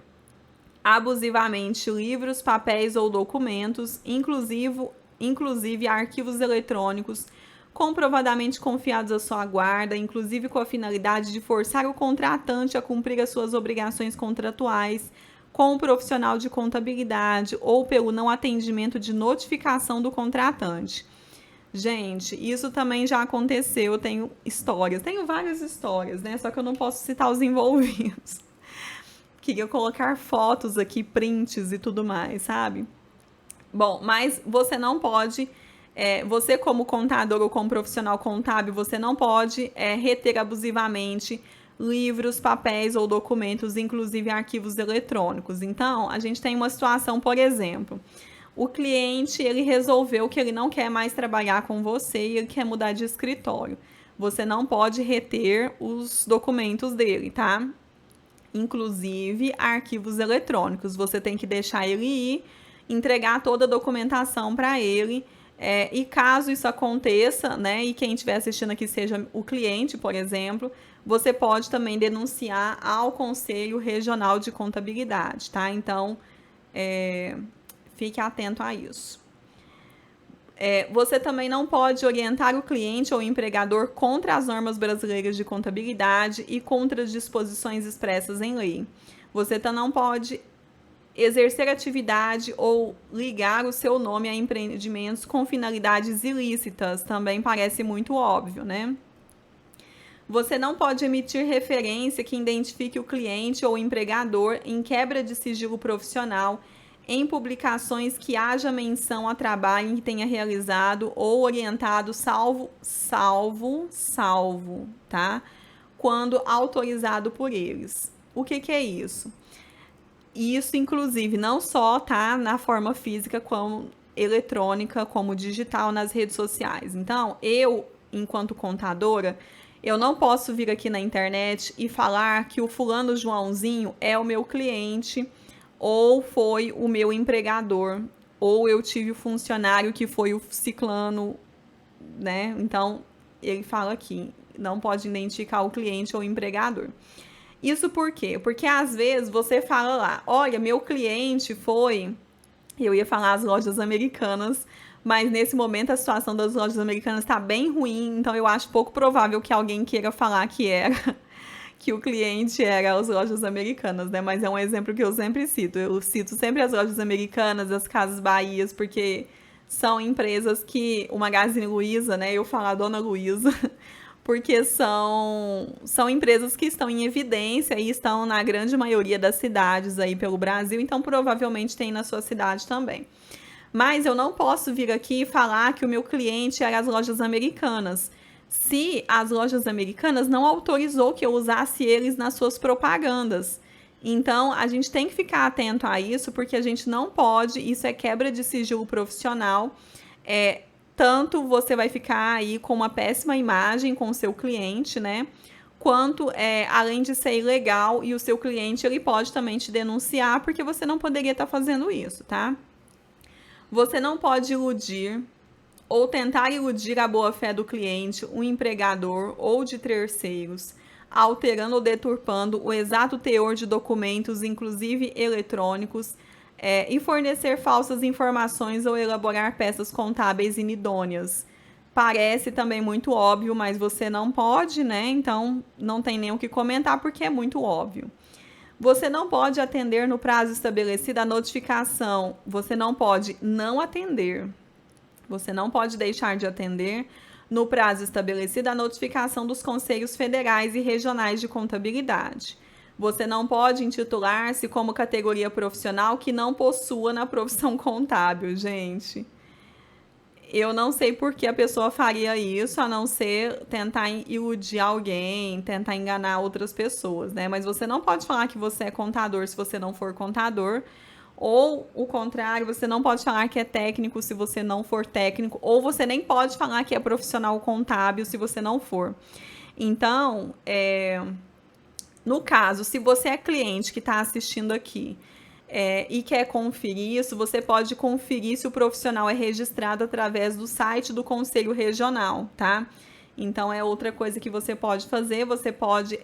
abusivamente livros, papéis ou documentos, inclusive arquivos eletrônicos, comprovadamente confiados à sua guarda, inclusive com a finalidade de forçar o contratante a cumprir as suas obrigações contratuais com o profissional de contabilidade ou pelo não atendimento de notificação do contratante. Gente, isso também já aconteceu, eu tenho histórias, tenho várias histórias, né? Só que eu não posso citar os envolvidos. Queria colocar fotos aqui, prints e tudo mais, sabe? Bom, mas você não pode, você como contador ou como profissional contábil, você não pode reter abusivamente livros, papéis ou documentos, inclusive arquivos eletrônicos. Então, a gente tem uma situação, por exemplo, o cliente, ele resolveu que ele não quer mais trabalhar com você e ele quer mudar de escritório. Você não pode reter os documentos dele, tá? Inclusive arquivos eletrônicos. Você tem que deixar ele ir, entregar toda a documentação para ele. E caso isso aconteça, né, e quem estiver assistindo aqui seja o cliente, por exemplo, você pode também denunciar ao Conselho Regional de Contabilidade, tá? Então, fique atento a isso. Você também não pode orientar o cliente ou o empregador contra as normas brasileiras de contabilidade e contra as disposições expressas em lei. Você não pode exercer atividade ou ligar o seu nome a empreendimentos com finalidades ilícitas, também parece muito óbvio, né? Você não pode emitir referência que identifique o cliente ou o empregador em quebra de sigilo profissional em publicações que haja menção a trabalho que tenha realizado ou orientado, salvo, tá? Quando autorizado por eles. O que é isso? Isso, inclusive, não só tá na forma física, como eletrônica, como digital nas redes sociais. Então, eu, enquanto contadora, eu não posso vir aqui na internet e falar que o fulano Joãozinho é o meu cliente, ou foi o meu empregador, ou eu tive o funcionário que foi o ciclano, né? Então, ele fala aqui, não pode identificar o cliente ou o empregador. Isso por quê? Porque às vezes você fala lá, olha, meu cliente foi... Eu ia falar as lojas americanas, mas nesse momento a situação das lojas americanas está bem ruim, então eu acho pouco provável que alguém queira falar que o cliente era as lojas americanas, né? Mas é um exemplo que eu sempre cito. Eu cito sempre as lojas americanas, as Casas Bahias, porque são empresas que... O Magazine Luiza, né? Eu falo a Dona Luiza... porque são empresas que estão em evidência e estão na grande maioria das cidades aí pelo Brasil, então provavelmente tem na sua cidade também. Mas eu não posso vir aqui e falar que o meu cliente era as lojas americanas, se as lojas americanas não autorizou que eu usasse eles nas suas propagandas. Então, a gente tem que ficar atento a isso, porque a gente não pode, isso é quebra de sigilo profissional, tanto você vai ficar aí com uma péssima imagem com o seu cliente, né? Quanto, além de ser ilegal, e o seu cliente ele pode também te denunciar, porque você não poderia estar fazendo isso, tá? Você não pode iludir ou tentar iludir a boa-fé do cliente, o empregador ou de terceiros, alterando ou deturpando o exato teor de documentos, inclusive eletrônicos, e fornecer falsas informações ou elaborar peças contábeis inidôneas. Parece também muito óbvio, mas você não pode, né? Então, não tem nem o que comentar porque é muito óbvio. Você não pode atender no prazo estabelecido a notificação. Você não pode não atender. Você não pode deixar de atender no prazo estabelecido a notificação dos conselhos federais e regionais de contabilidade. Você não pode intitular-se como categoria profissional que não possua na profissão contábil, gente. Eu não sei por que a pessoa faria isso, a não ser tentar iludir alguém, tentar enganar outras pessoas, né? Mas você não pode falar que você é contador se você não for contador, ou o contrário, você não pode falar que é técnico se você não for técnico, ou você nem pode falar que é profissional contábil se você não for. Então, no caso, se você é cliente que está assistindo aqui e quer conferir isso, você pode conferir se o profissional é registrado através do site do Conselho Regional, tá? Então é outra coisa que você pode fazer. Você pode.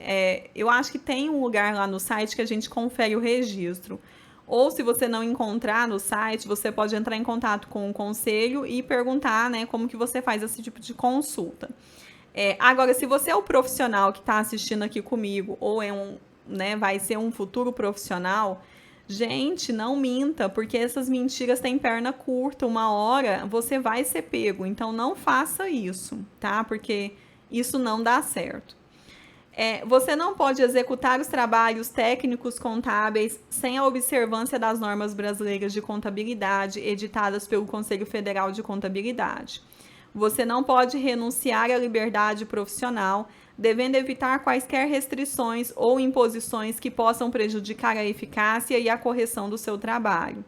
Eu acho que tem um lugar lá no site que a gente confere o registro. Ou se você não encontrar no site, você pode entrar em contato com o conselho e perguntar, né, como que você faz esse tipo de consulta. Agora, se você é o profissional que está assistindo aqui comigo, ou vai ser um futuro profissional, gente, não minta, porque essas mentiras têm perna curta. Uma hora você vai ser pego. Então, não faça isso, tá? Porque isso não dá certo. Você não pode executar os trabalhos técnicos contábeis sem a observância das normas brasileiras de contabilidade editadas pelo Conselho Federal de Contabilidade. Você não pode renunciar à liberdade profissional, devendo evitar quaisquer restrições ou imposições que possam prejudicar a eficácia e a correção do seu trabalho.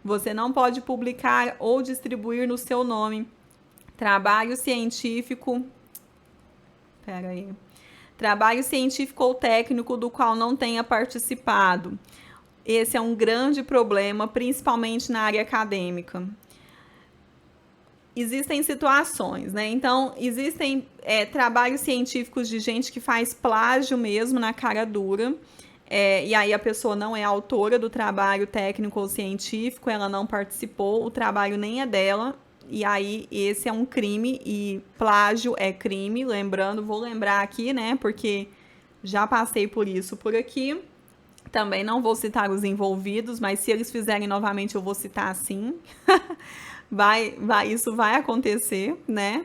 Você não pode publicar ou distribuir no seu nome trabalho científico. Trabalho científico ou técnico do qual não tenha participado. Esse é um grande problema, principalmente na área acadêmica. Existem situações, né? Então, existem trabalhos científicos de gente que faz plágio mesmo na cara dura. E aí a pessoa não é autora do trabalho técnico ou científico, ela não participou, o trabalho nem é dela. E aí esse é um crime e plágio é crime, vou lembrar aqui, né? Porque já passei por isso por aqui. Também não vou citar os envolvidos, mas se eles fizerem novamente eu vou citar sim. Isso vai acontecer, né?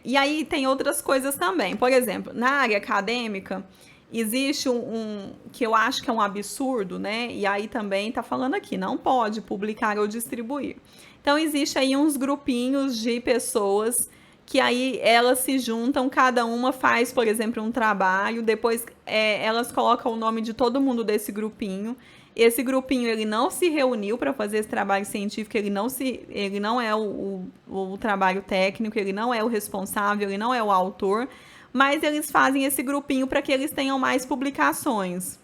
E aí tem outras coisas também. Por exemplo, na área acadêmica, existe um que eu acho que é um absurdo, né? E aí também tá falando aqui, não pode publicar ou distribuir. Então, existe aí uns grupinhos de pessoas que aí elas se juntam, cada uma faz, por exemplo, um trabalho, depois elas colocam o nome de todo mundo desse grupinho. Esse grupinho, ele não se reuniu para fazer esse trabalho científico, ele não é o trabalho técnico, ele não é o responsável, ele não é o autor, mas eles fazem esse grupinho para que eles tenham mais publicações.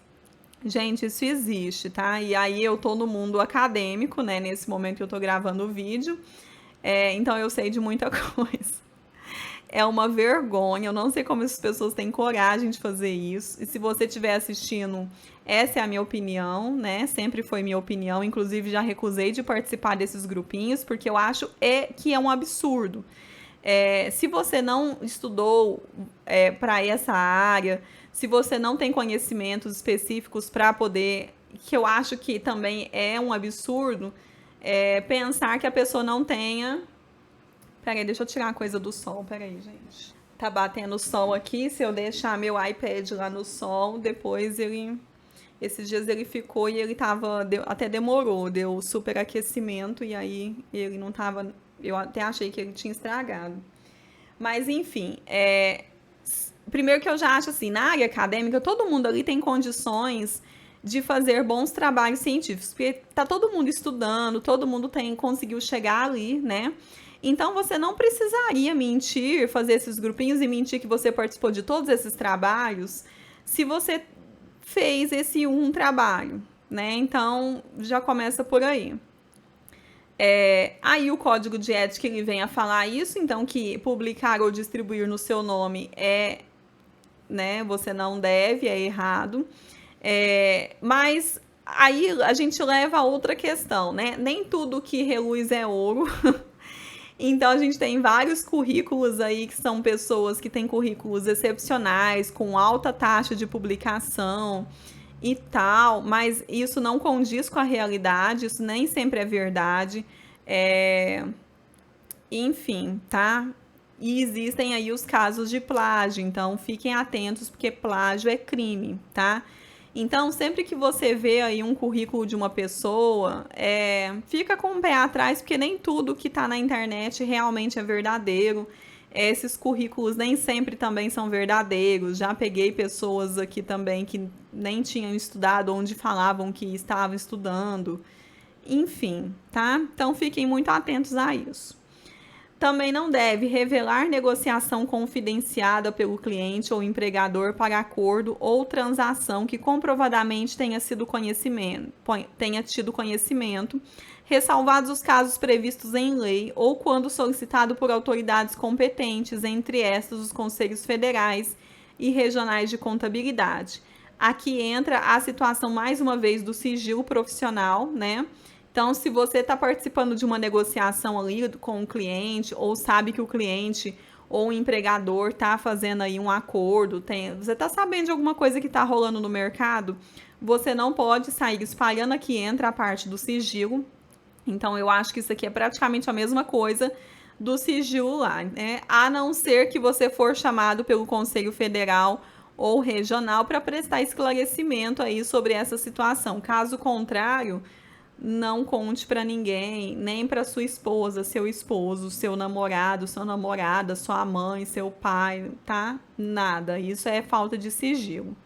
Gente, isso existe, tá? E aí eu tô no mundo acadêmico, né? Nesse momento que eu tô gravando o vídeo. Então eu sei de muita coisa. É uma vergonha, eu não sei como essas pessoas têm coragem de fazer isso. E se você estiver assistindo, essa é a minha opinião, né? Sempre foi minha opinião. Inclusive, já recusei de participar desses grupinhos, porque eu acho que é um absurdo. Se você não estudou para essa área, se você não tem conhecimentos específicos para poder, que eu acho que também é um absurdo, pensar que a pessoa não tenha. Peraí, deixa eu tirar a coisa do sol, peraí, gente. Tá batendo sol aqui, se eu deixar meu iPad lá no sol, depois esses dias ele ficou e ele tava, até demorou, deu superaquecimento e aí ele não tava, eu até achei que ele tinha estragado. Mas enfim, primeiro que eu já acho assim, na área acadêmica, todo mundo ali tem condições de fazer bons trabalhos científicos, porque tá todo mundo estudando, todo mundo conseguiu chegar ali, né? Então, você não precisaria mentir, fazer esses grupinhos e mentir que você participou de todos esses trabalhos, se você fez esse um trabalho, né? Então, já começa por aí. Aí o código de ética ele vem a falar isso, então que publicar ou distribuir no seu nome né? Você não deve, é errado. Mas aí a gente leva a outra questão, né? Nem tudo que reluz é ouro. Então, a gente tem vários currículos aí que são pessoas que têm currículos excepcionais, com alta taxa de publicação e tal, mas isso não condiz com a realidade, isso nem sempre é verdade. Enfim, tá? E existem aí os casos de plágio, então fiquem atentos, porque plágio é crime, tá? Então, sempre que você vê aí um currículo de uma pessoa, fica com o pé atrás, porque nem tudo que está na internet realmente é verdadeiro. Esses currículos nem sempre também são verdadeiros. Já peguei pessoas aqui também que nem tinham estudado, onde falavam que estavam estudando. Enfim, tá? Então, fiquem muito atentos a isso. Também não deve revelar negociação confidenciada pelo cliente ou empregador para acordo ou transação que comprovadamente tenha tido conhecimento, ressalvados os casos previstos em lei ou quando solicitado por autoridades competentes, entre estas os conselhos federais e regionais de contabilidade. Aqui entra a situação, mais uma vez, do sigilo profissional, né? Então, se você está participando de uma negociação ali com o cliente, ou sabe que o cliente ou o empregador está fazendo aí um acordo, você está sabendo de alguma coisa que está rolando no mercado, você não pode sair espalhando. Aqui entra a parte do sigilo. Então, eu acho que isso aqui é praticamente a mesma coisa do sigilo lá, né? A não ser que você for chamado pelo Conselho Federal ou Regional para prestar esclarecimento aí sobre essa situação. Caso contrário, não conte para ninguém, nem para sua esposa, seu esposo, seu namorado, sua namorada, sua mãe, seu pai, tá? Nada. Isso é falta de sigilo.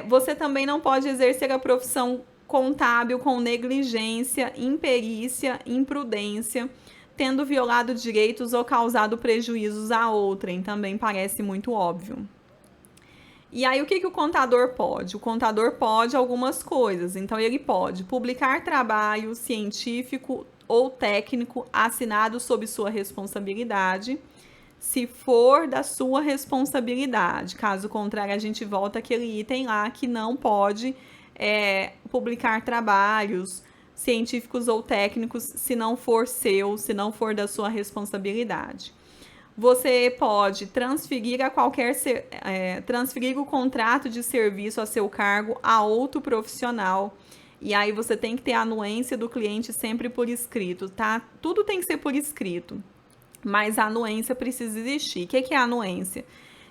Você também não pode exercer a profissão contábil com negligência, imperícia, imprudência, tendo violado direitos ou causado prejuízos a outrem. Também parece muito óbvio. E aí, o que o contador pode? O contador pode algumas coisas. Então, ele pode publicar trabalho científico ou técnico assinado sob sua responsabilidade, se for da sua responsabilidade. Caso contrário, a gente volta àquele item lá que não pode publicar trabalhos científicos ou técnicos se não for seu, se não for da sua responsabilidade. Você pode transferir transferir o contrato de serviço a seu cargo a outro profissional. E aí você tem que ter a anuência do cliente sempre por escrito, tá? Tudo tem que ser por escrito, mas a anuência precisa existir. O que é a anuência?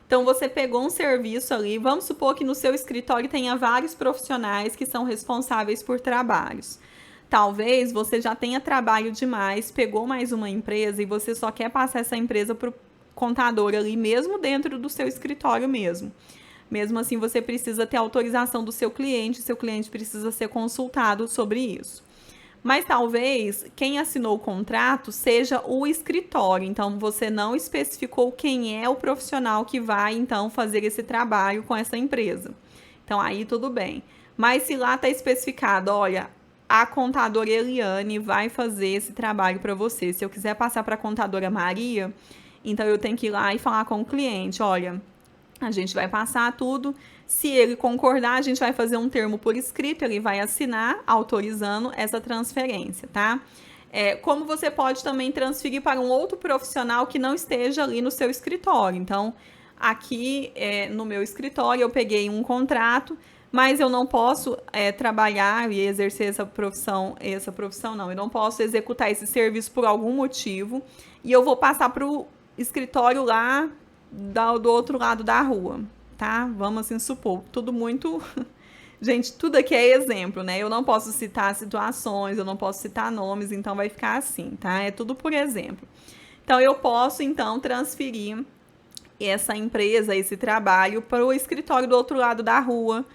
Então, você pegou um serviço ali, vamos supor que no seu escritório tenha vários profissionais que são responsáveis por trabalhos. Talvez você já tenha trabalho demais, pegou mais uma empresa e você só quer passar essa empresa para o contador ali, mesmo dentro do seu escritório mesmo. Mesmo assim, você precisa ter autorização do seu cliente precisa ser consultado sobre isso. Mas talvez quem assinou o contrato seja o escritório, então você não especificou quem é o profissional que vai então fazer esse trabalho com essa empresa. Então aí tudo bem. Mas se lá está especificado, olha, a contadora Eliane vai fazer esse trabalho para você. Se eu quiser passar para a contadora Maria, então eu tenho que ir lá e falar com o cliente, olha, a gente vai passar tudo. Se ele concordar, a gente vai fazer um termo por escrito, ele vai assinar autorizando essa transferência, tá? Como você pode também transferir para um outro profissional que não esteja ali no seu escritório. Então, aqui no meu escritório, eu peguei um contrato, mas eu não posso trabalhar e exercer essa profissão não, eu não posso executar esse serviço por algum motivo, e eu vou passar para o escritório lá do outro lado da rua, tá? Vamos assim supor, tudo muito... Gente, tudo aqui é exemplo, né? Eu não posso citar situações, eu não posso citar nomes, então vai ficar assim, tá? É tudo por exemplo. Então, eu posso, então, transferir essa empresa, esse trabalho para o escritório do outro lado da rua,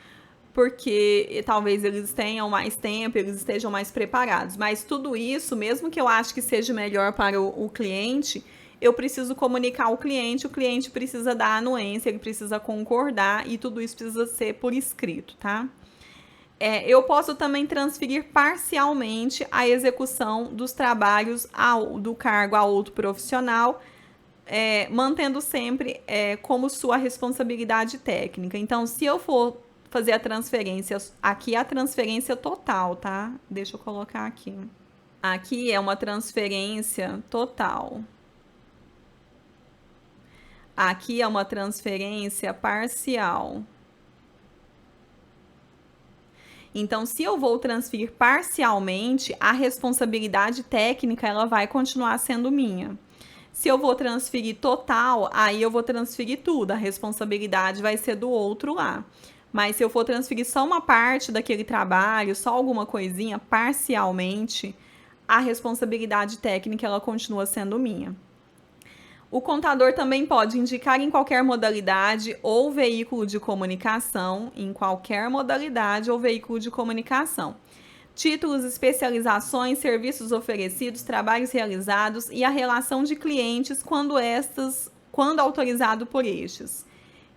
porque talvez eles tenham mais tempo, eles estejam mais preparados. Mas tudo isso, mesmo que eu ache que seja melhor para o cliente, eu preciso comunicar ao cliente, o cliente precisa dar anuência, ele precisa concordar e tudo isso precisa ser por escrito, tá? Eu posso também transferir parcialmente a execução dos trabalhos do cargo a outro profissional, mantendo sempre como sua responsabilidade técnica. Então, se eu for fazer a transferência, aqui é a transferência total, tá? Deixa eu colocar aqui. Aqui é uma transferência total. Aqui é uma transferência parcial. Então, se eu vou transferir parcialmente, a responsabilidade técnica ela vai continuar sendo minha. Se eu vou transferir total, aí eu vou transferir tudo, a responsabilidade vai ser do outro lá. Mas se eu for transferir só uma parte daquele trabalho, só alguma coisinha, parcialmente, a responsabilidade técnica ela continua sendo minha. O contador também pode indicar em qualquer modalidade ou veículo de comunicação, títulos, especializações, serviços oferecidos, trabalhos realizados e a relação de clientes quando autorizado por estes.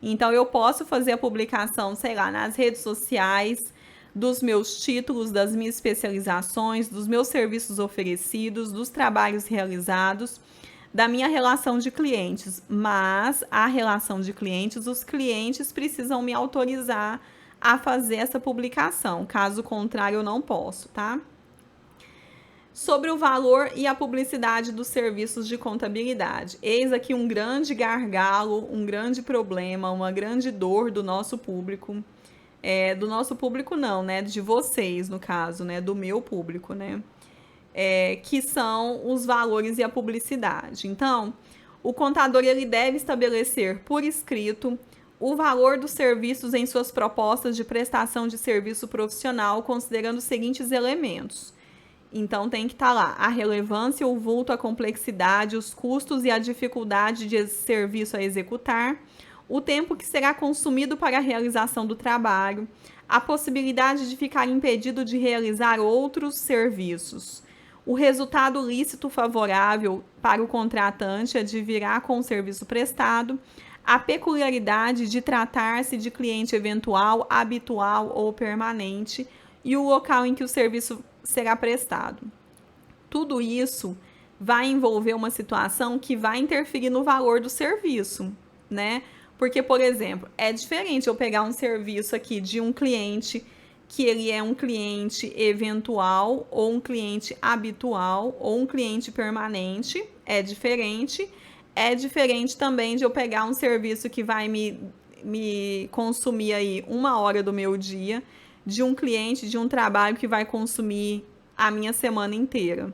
Então, eu posso fazer a publicação, sei lá, nas redes sociais, dos meus títulos, das minhas especializações, dos meus serviços oferecidos, dos trabalhos realizados, da minha relação de clientes. Mas a relação de clientes, os clientes precisam me autorizar a fazer essa publicação. Caso contrário, eu não posso, tá? Sobre o valor e a publicidade dos serviços de contabilidade. Eis aqui um grande gargalo, um grande problema, uma grande dor do nosso público. Do nosso público não, né? De vocês, no caso, né? Do meu público, né? Que são os valores e a publicidade. Então, o contador ele deve estabelecer por escrito o valor dos serviços em suas propostas de prestação de serviço profissional, considerando os seguintes elementos. Então, tem que estar lá a relevância, o vulto, a complexidade, os custos e a dificuldade de serviço a executar, o tempo que será consumido para a realização do trabalho, a possibilidade de ficar impedido de realizar outros serviços, o resultado lícito favorável para o contratante advirá com o serviço prestado, a peculiaridade de tratar-se de cliente eventual, habitual ou permanente e o local em que o serviço será prestado. Tudo isso vai envolver uma situação que vai interferir no valor do serviço, né? Porque, por exemplo, é diferente eu pegar um serviço aqui de um cliente que ele é um cliente eventual ou um cliente habitual ou um cliente permanente, é diferente. É diferente também de eu pegar um serviço que vai me consumir aí 1 hora do meu dia, de um cliente, de um trabalho que vai consumir a minha semana inteira.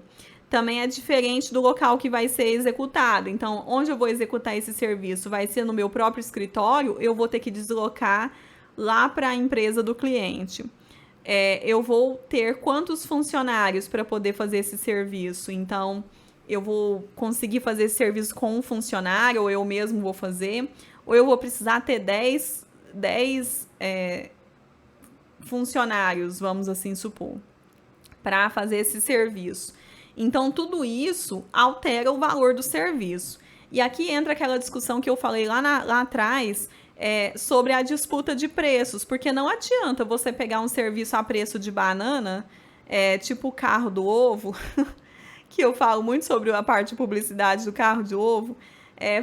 Também é diferente do local que vai ser executado. Então, onde eu vou executar esse serviço? Vai ser no meu próprio escritório? Eu vou ter que deslocar lá para a empresa do cliente. Eu vou ter quantos funcionários para poder fazer esse serviço? Então, eu vou conseguir fazer esse serviço com um funcionário, ou eu mesmo vou fazer, ou eu vou precisar ter 10 funcionários, vamos assim supor, para fazer esse serviço. Então, tudo isso altera o valor do serviço. E aqui entra aquela discussão que eu falei lá atrás, sobre a disputa de preços, porque não adianta você pegar um serviço a preço de banana, tipo o carro do ovo, que eu falo muito sobre a parte de publicidade do carro de ovo,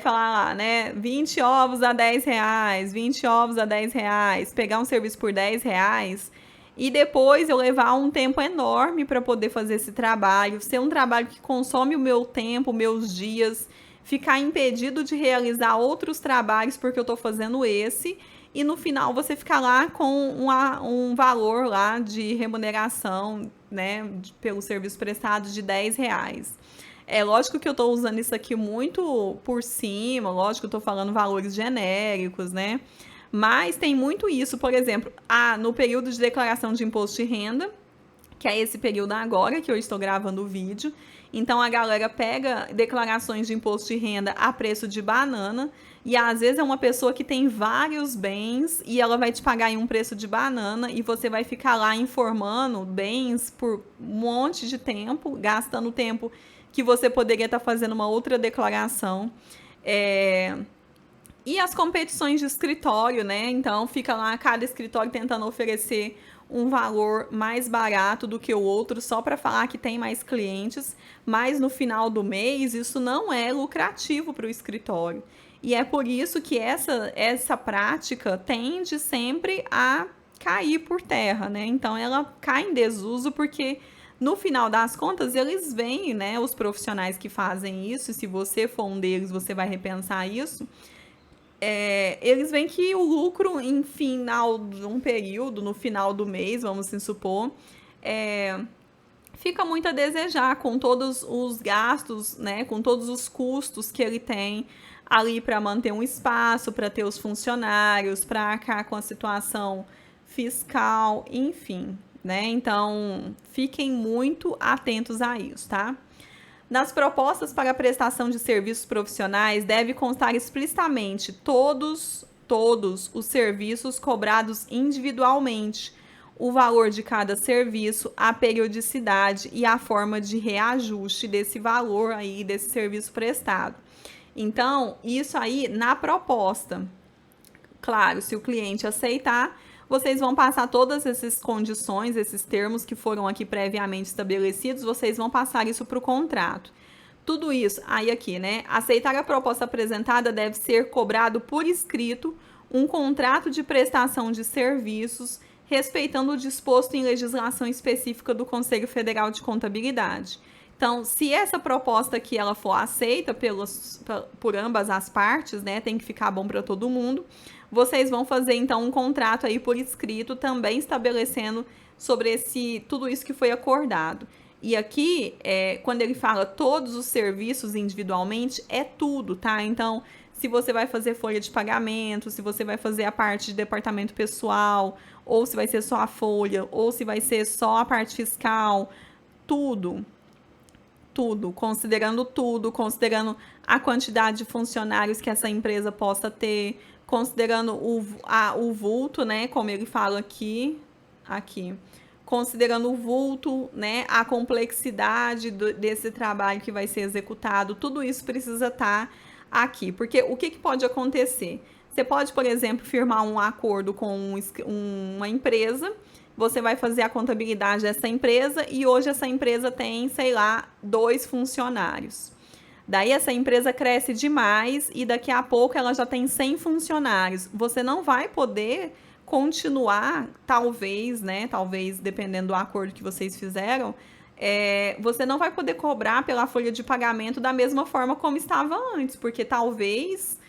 falar lá, né, 20 ovos a 10 reais, 20 ovos a 10 reais, pegar um serviço por 10 reais e depois eu levar um tempo enorme para poder fazer esse trabalho, ser um trabalho que consome o meu tempo, meus dias, ficar impedido de realizar outros trabalhos porque eu estou fazendo esse, e no final você ficar lá com um valor lá de remuneração, né, pelo serviço prestado de 10 reais. É lógico que eu estou usando isso aqui muito por cima, lógico que eu estou falando valores genéricos, né? Mas tem muito isso, por exemplo, no período de declaração de imposto de renda, que é esse período agora que eu estou gravando o vídeo. Então, a galera pega declarações de imposto de renda a preço de banana e, às vezes, é uma pessoa que tem vários bens e ela vai te pagar em um preço de banana e você vai ficar lá informando bens por um monte de tempo, gastando tempo que você poderia estar fazendo uma outra declaração. E as competições de escritório, né? Então, fica lá cada escritório tentando oferecer um valor mais barato do que o outro só para falar que tem mais clientes, mas no final do mês isso não é lucrativo para o escritório. E é por isso que essa prática tende sempre a cair por terra, né? Então ela cai em desuso porque no final das contas eles veem, né, os profissionais que fazem isso, e se você for um deles, você vai repensar isso. Eles veem que o lucro em final de um período, no final do mês, vamos assim supor, fica muito a desejar com todos os gastos, né, com todos os custos que ele tem ali para manter um espaço, para ter os funcionários, para arcar com a situação fiscal, enfim, né? Então, fiquem muito atentos a isso, tá? Nas propostas para a prestação de serviços profissionais, deve constar explicitamente todos os serviços cobrados individualmente, o valor de cada serviço, a periodicidade e a forma de reajuste desse valor aí, desse serviço prestado. Então, isso aí na proposta. Claro, se o cliente aceitar, vocês vão passar todas essas condições, esses termos que foram aqui previamente estabelecidos, vocês vão passar isso para o contrato. Tudo isso, aí aqui, né? Aceitar a proposta apresentada deve ser cobrado por escrito um contrato de prestação de serviços, respeitando o disposto em legislação específica do Conselho Federal de Contabilidade. Então, se essa proposta aqui ela for aceita por ambas as partes, né? Tem que ficar bom para todo mundo. Vocês vão fazer então um contrato aí por escrito, também estabelecendo sobre tudo isso que foi acordado. E aqui, quando ele fala todos os serviços individualmente, é tudo, tá? Então, se você vai fazer folha de pagamento, se você vai fazer a parte de departamento pessoal, ou se vai ser só a folha, ou se vai ser só a parte fiscal, tudo, considerando a quantidade de funcionários que essa empresa possa ter, considerando o vulto, né, como ele fala aqui, considerando o vulto, né, a complexidade desse trabalho que vai ser executado, tudo isso precisa estar aqui, porque o que pode acontecer? Você pode, por exemplo, firmar um acordo com uma empresa, você vai fazer a contabilidade dessa empresa e hoje essa empresa tem, sei lá, 2 funcionários. Daí essa empresa cresce demais e daqui a pouco ela já tem 100 funcionários. Você não vai poder continuar, talvez, né? Talvez, dependendo do acordo que vocês fizeram, você não vai poder cobrar pela folha de pagamento da mesma forma como estava antes, porque talvez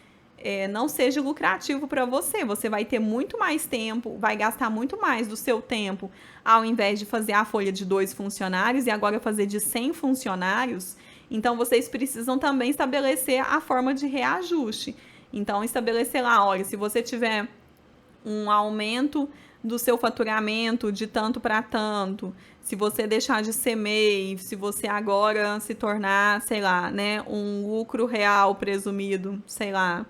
não seja lucrativo para você. Você vai ter muito mais tempo, vai gastar muito mais do seu tempo, ao invés de fazer a folha de 2 funcionários e agora fazer de 100 funcionários. Então, vocês precisam também estabelecer a forma de reajuste. Então, estabelecer lá, olha, se você tiver um aumento do seu faturamento de tanto para tanto, se você deixar de ser MEI, se você agora se tornar, sei lá, né, um lucro real presumido, sei lá,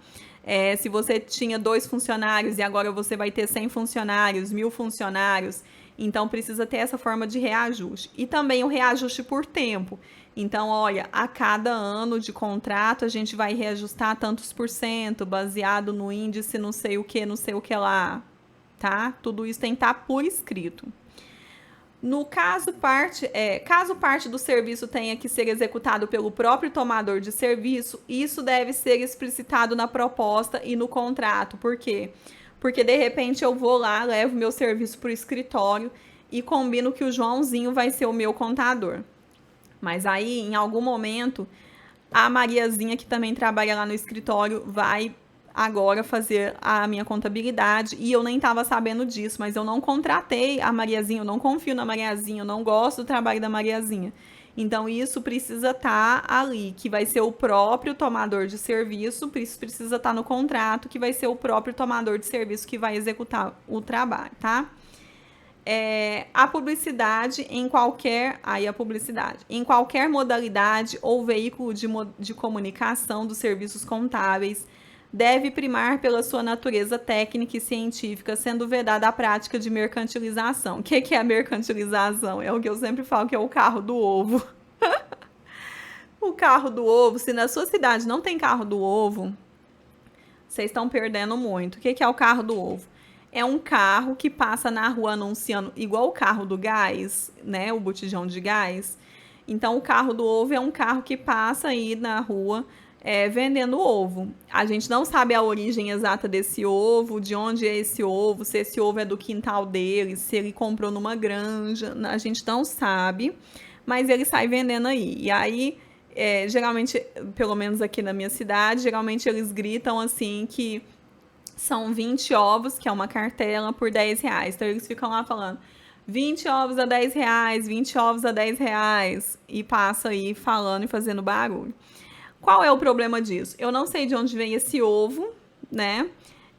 se você tinha 2 funcionários e agora você vai ter 100 funcionários, 1.000 funcionários, então precisa ter essa forma de reajuste. E também o reajuste por tempo. Então, olha, a cada ano de contrato a gente vai reajustar tantos por cento, baseado no índice não sei o que lá, tá? Tudo isso tem que estar por escrito. No caso parte do serviço tenha que ser executado pelo próprio tomador de serviço, isso deve ser explicitado na proposta e no contrato. Por quê? Porque de repente eu vou lá, levo meu serviço para o escritório e combino que o Joãozinho vai ser o meu contador. Mas aí, em algum momento, a Mariazinha, que também trabalha lá no escritório, vai agora fazer a minha contabilidade e eu nem estava sabendo disso, mas eu não contratei a Mariazinha, eu não confio na Mariazinha, eu não gosto do trabalho da Mariazinha. Então, isso precisa estar ali, que vai ser o próprio tomador de serviço, isso precisa estar no contrato, que vai ser o próprio tomador de serviço que vai executar o trabalho, tá? A publicidade em qualquer modalidade ou veículo de comunicação dos serviços contábeis deve primar pela sua natureza técnica e científica, sendo vedada a prática de mercantilização. O que é a mercantilização? É o que eu sempre falo, que é o carro do ovo. O carro do ovo, se na sua cidade não tem carro do ovo, vocês estão perdendo muito. O que é o carro do ovo? É um carro que passa na rua anunciando, igual o carro do gás, né? O botijão de gás. Então, o carro do ovo é um carro que passa aí na rua vendendo ovo. A gente não sabe a origem exata desse ovo, de onde é esse ovo, se esse ovo é do quintal dele, se ele comprou numa granja. A gente não sabe, mas ele sai vendendo aí. E aí, geralmente, pelo menos aqui na minha cidade, geralmente eles gritam assim que são 20 ovos, que é uma cartela, por R$10. Então, eles ficam lá falando 20 ovos a R$10, 20 ovos a R$10. E passa aí falando e fazendo barulho. Qual é o problema disso? Eu não sei de onde vem esse ovo, né?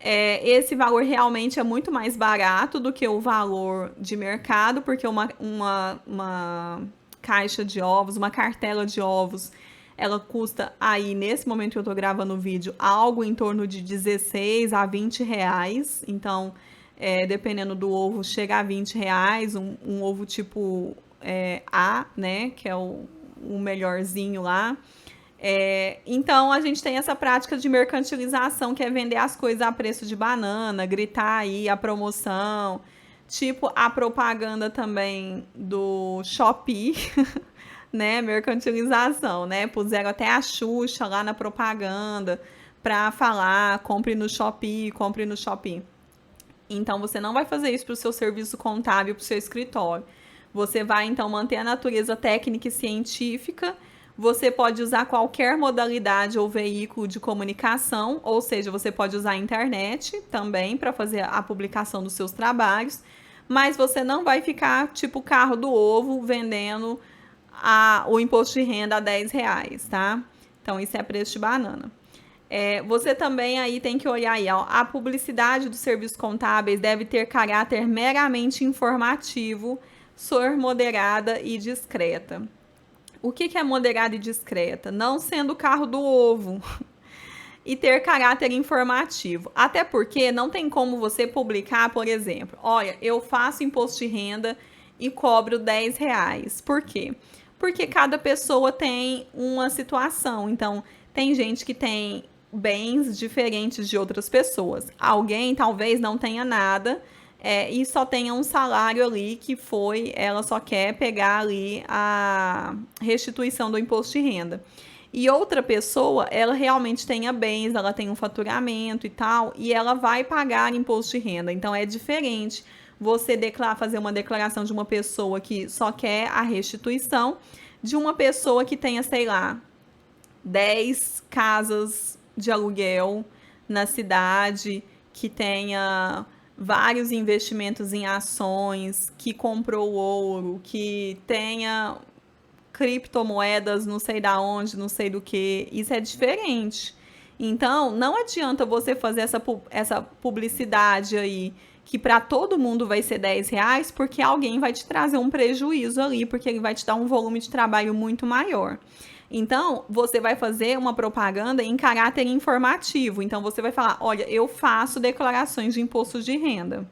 Esse valor realmente é muito mais barato do que o valor de mercado, porque uma caixa de ovos, uma cartela de ovos, ela custa aí, nesse momento que eu tô gravando o vídeo, algo em torno de 16 a 20 reais. Então, dependendo do ovo, chega a 20 reais. Um ovo tipo A, né? Que é o melhorzinho lá. Então, a gente tem essa prática de mercantilização, que é vender as coisas a preço de banana, gritar aí a promoção, tipo a propaganda também do Shopee, né? Mercantilização, né? Puseram até a Xuxa lá na propaganda para falar, compre no Shopee, compre no Shopee. Então, você não vai fazer isso para o seu serviço contábil, para o seu escritório. Você vai, então, manter a natureza técnica e científica. Você pode usar qualquer modalidade ou veículo de comunicação, ou seja, você pode usar a internet também para fazer a publicação dos seus trabalhos, mas você não vai ficar tipo carro do ovo vendendo o imposto de renda a 10 reais, tá? Então, isso é preço de banana. Você também aí tem que olhar aí, ó, a publicidade dos serviços contábeis deve ter caráter meramente informativo, ser moderada e discreta. O que é moderada e discreta? Não sendo o carro do ovo e ter caráter informativo. Até porque não tem como você publicar, por exemplo, olha, eu faço imposto de renda e cobro 10 reais. Por quê? Porque cada pessoa tem uma situação. Então, tem gente que tem bens diferentes de outras pessoas. Alguém talvez não tenha nada e só tenha um salário ali que ela só quer pegar ali a restituição do imposto de renda. E outra pessoa, ela realmente tenha bens, ela tem um faturamento e tal, e ela vai pagar imposto de renda. Então é diferente você fazer uma declaração de uma pessoa que só quer a restituição, de uma pessoa que tenha, sei lá, 10 casas de aluguel na cidade, que tenha vários investimentos em ações, que comprou ouro, que tenha criptomoedas, não sei da onde, não sei do que. Isso é diferente. Então, não adianta você fazer essa publicidade aí, que para todo mundo vai ser 10 reais, porque alguém vai te trazer um prejuízo ali, porque ele vai te dar um volume de trabalho muito maior. Então, você vai fazer uma propaganda em caráter informativo. Então, você vai falar, olha, eu faço declarações de imposto de renda.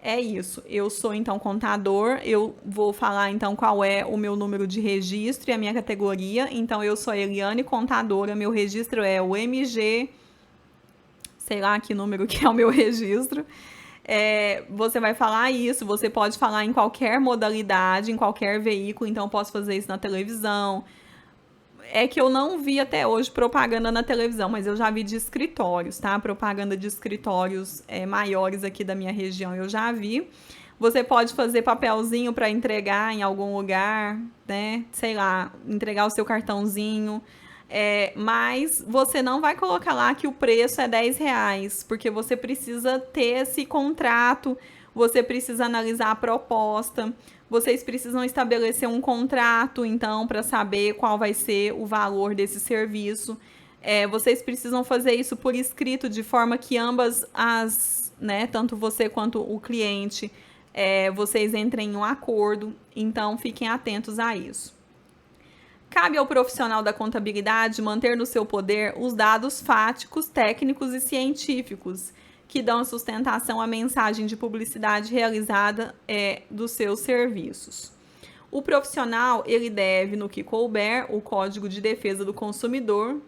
É isso. Eu sou, então, contador. Eu vou falar, então, qual é o meu número de registro e a minha categoria. Então, eu sou a Eliane, contadora. Meu registro é o MG... Sei lá que número que é o meu registro. Você vai falar isso. Você pode falar em qualquer modalidade, em qualquer veículo. Então, eu posso fazer isso na televisão. É que eu não vi até hoje propaganda na televisão, mas eu já vi de escritórios, tá? Propaganda de escritórios maiores aqui da minha região eu já vi. Você pode fazer papelzinho para entregar em algum lugar, né? Sei lá, entregar o seu cartãozinho. Mas você não vai colocar lá que o preço é 10 reais, porque você precisa ter esse contrato, você precisa analisar a proposta. Vocês precisam estabelecer um contrato, então, para saber qual vai ser o valor desse serviço. Vocês precisam fazer isso por escrito, de forma que ambas né, tanto você quanto o cliente, vocês entrem em um acordo. Então, fiquem atentos a isso. Cabe ao profissional da contabilidade manter no seu poder os dados fáticos, técnicos e científicos que dão sustentação à mensagem de publicidade realizada dos seus serviços. O profissional, ele deve, no que couber, o Código de Defesa do Consumidor.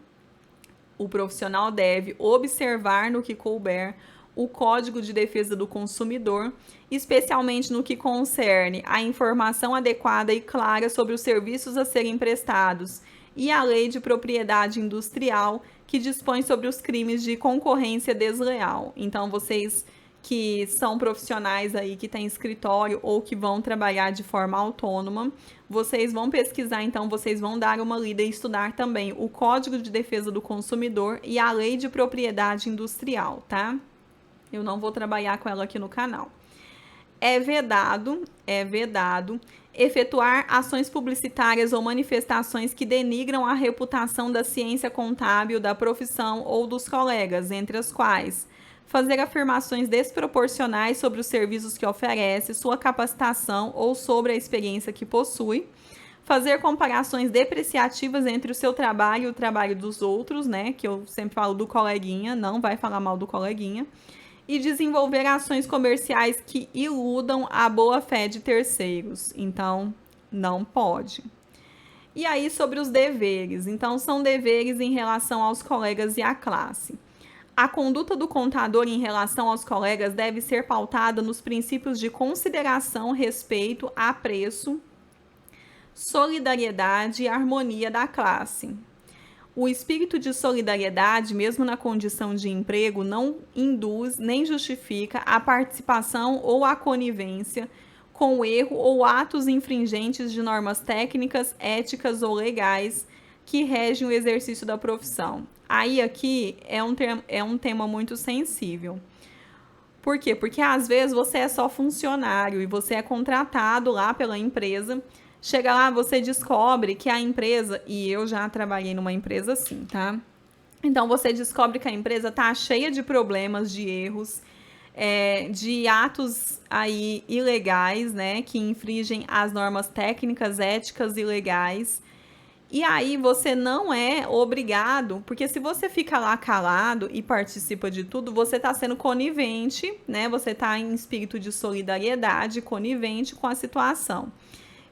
O profissional deve observar, no que couber, o Código de Defesa do Consumidor, especialmente no que concerne a informação adequada e clara sobre os serviços a serem prestados e a Lei de Propriedade Industrial, que dispõe sobre os crimes de concorrência desleal. Então, vocês que são profissionais aí, que têm escritório ou que vão trabalhar de forma autônoma, vocês vão pesquisar, então, vocês vão dar uma lida e estudar também o Código de Defesa do Consumidor e a Lei de Propriedade Industrial, tá? Eu não vou trabalhar com ela aqui no canal. É vedado efetuar ações publicitárias ou manifestações que denigram a reputação da ciência contábil, da profissão ou dos colegas, entre as quais fazer afirmações desproporcionais sobre os serviços que oferece, sua capacitação ou sobre a experiência que possui, fazer comparações depreciativas entre o seu trabalho e o trabalho dos outros, né, que eu sempre falo do coleguinha, não vai falar mal do coleguinha, e desenvolver ações comerciais que iludam a boa-fé de terceiros. Então, não pode. E aí, sobre os deveres. Então, são deveres em relação aos colegas e à classe. A conduta do contador em relação aos colegas deve ser pautada nos princípios de consideração, respeito, apreço, solidariedade e harmonia da classe. O espírito de solidariedade, mesmo na condição de emprego, não induz nem justifica a participação ou a conivência com o erro ou atos infringentes de normas técnicas, éticas ou legais que regem o exercício da profissão. Aí aqui é um tema muito sensível. Por quê? Porque às vezes você é só funcionário e você é contratado lá pela empresa. Chega lá, você descobre que a empresa, e eu já trabalhei numa empresa assim, tá? Então você descobre que a empresa tá cheia de problemas, de erros, de atos aí ilegais, né? Que infringem as normas técnicas, éticas e legais. E aí você não é obrigado, porque se você fica lá calado e participa de tudo, você está sendo conivente, né? Você está em espírito de solidariedade, conivente com a situação.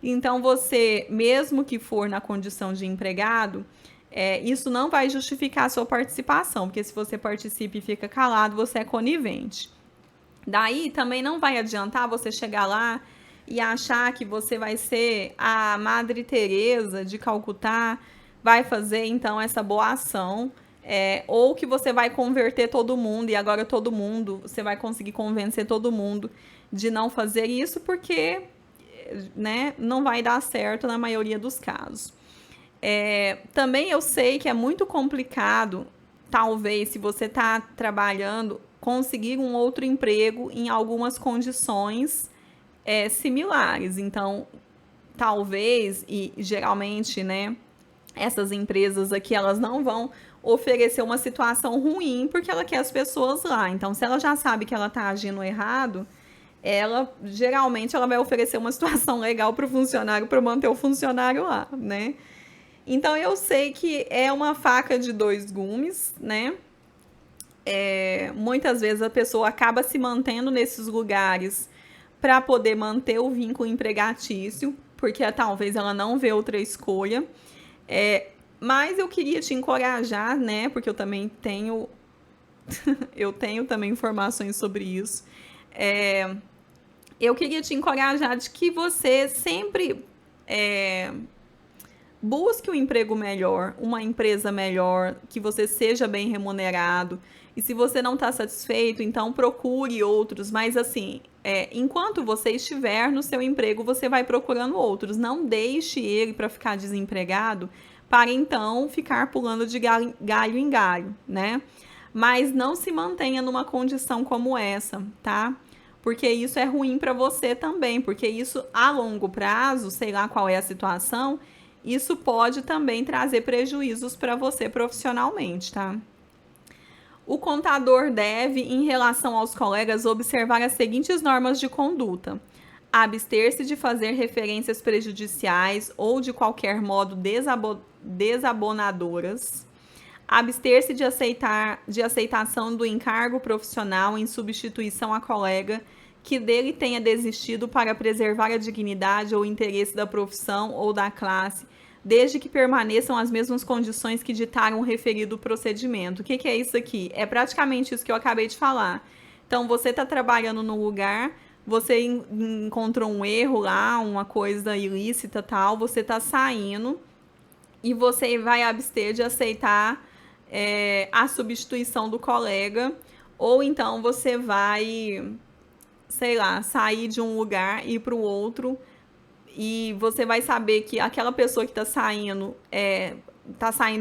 Então você, mesmo que for na condição de empregado, isso não vai justificar a sua participação, porque se você participa e fica calado, você é conivente. Daí também não vai adiantar você chegar lá e achar que você vai ser a Madre Teresa de Calcutá, vai fazer então essa boa ação, ou que você vai converter todo mundo e agora todo mundo, você vai conseguir convencer todo mundo de não fazer isso porque, né, não vai dar certo na maioria dos casos. Também eu sei que é muito complicado, talvez, se você está trabalhando, conseguir um outro emprego em algumas condições similares. Então, talvez, e geralmente, né, essas empresas aqui, elas não vão oferecer uma situação ruim porque ela quer as pessoas lá. Então, se ela já sabe que ela está agindo errado, geralmente ela vai oferecer uma situação legal para o funcionário, para manter o funcionário lá, né? Então, eu sei que é uma faca de dois gumes, né? Muitas vezes a pessoa acaba se mantendo nesses lugares para poder manter o vínculo empregatício, porque talvez ela não vê outra escolha. Mas eu queria te encorajar, né? Porque eu também tenho eu tenho também informações sobre isso. Eu queria te encorajar de que você sempre busque um emprego melhor, uma empresa melhor, que você seja bem remunerado. E se você não está satisfeito, então procure outros. Mas assim, enquanto você estiver no seu emprego, você vai procurando outros. Não deixe ele para ficar desempregado, para então ficar pulando de galho em galho, né? Mas não se mantenha numa condição como essa, tá? Porque isso é ruim para você também, porque isso a longo prazo, sei lá qual é a situação, isso pode também trazer prejuízos para você profissionalmente, tá? O contador deve, em relação aos colegas, observar as seguintes normas de conduta: abster-se de fazer referências prejudiciais ou de qualquer modo desabonadoras, abster-se de aceitação do encargo profissional em substituição a colega que dele tenha desistido para preservar a dignidade ou interesse da profissão ou da classe, desde que permaneçam as mesmas condições que ditaram o referido procedimento. O que é isso aqui? É praticamente isso que eu acabei de falar. Então, você está trabalhando no lugar, você encontrou um erro lá, uma coisa ilícita tal, você está saindo e você vai abster de aceitar a substituição do colega, ou então você vai, sei lá, sair de um lugar e ir para o outro, e você vai saber que aquela pessoa que está saindo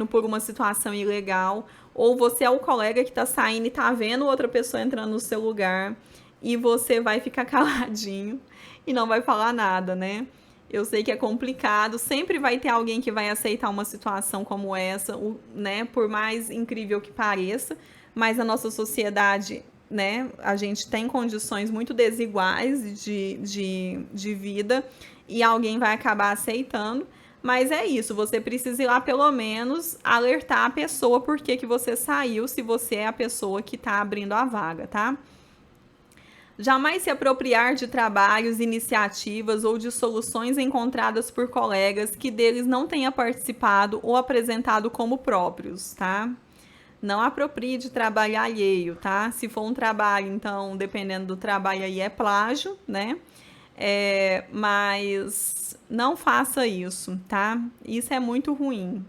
por uma situação ilegal, ou você é o colega que está saindo e está vendo outra pessoa entrando no seu lugar, e você vai ficar caladinho e não vai falar nada, né? Eu sei que é complicado, sempre vai ter alguém que vai aceitar uma situação como essa, né? Por mais incrível que pareça, mas a nossa sociedade, né? A gente tem condições muito desiguais de vida e alguém vai acabar aceitando. Mas é isso, você precisa ir lá pelo menos alertar a pessoa por que você saiu, se você é a pessoa que está abrindo a vaga, tá? Jamais se apropriar de trabalhos, iniciativas ou de soluções encontradas por colegas que deles não tenha participado ou apresentado como próprios, tá? Não aproprie de trabalho alheio, tá? Se for um trabalho, então, dependendo do trabalho aí, é plágio, né? Mas não faça isso, tá? Isso é muito ruim.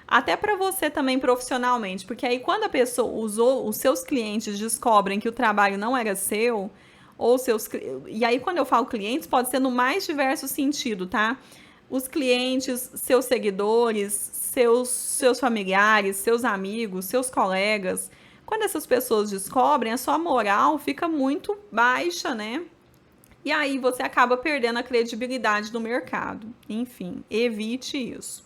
Até para você também profissionalmente, porque aí quando a pessoa usou, os seus clientes descobrem que o trabalho não era seu, ou seus. E aí, quando eu falo clientes, pode ser no mais diverso sentido, tá? Os clientes, seus seguidores, seus familiares, seus amigos, seus colegas. Quando essas pessoas descobrem, a sua moral fica muito baixa, né? E aí você acaba perdendo a credibilidade do mercado. Enfim, evite isso.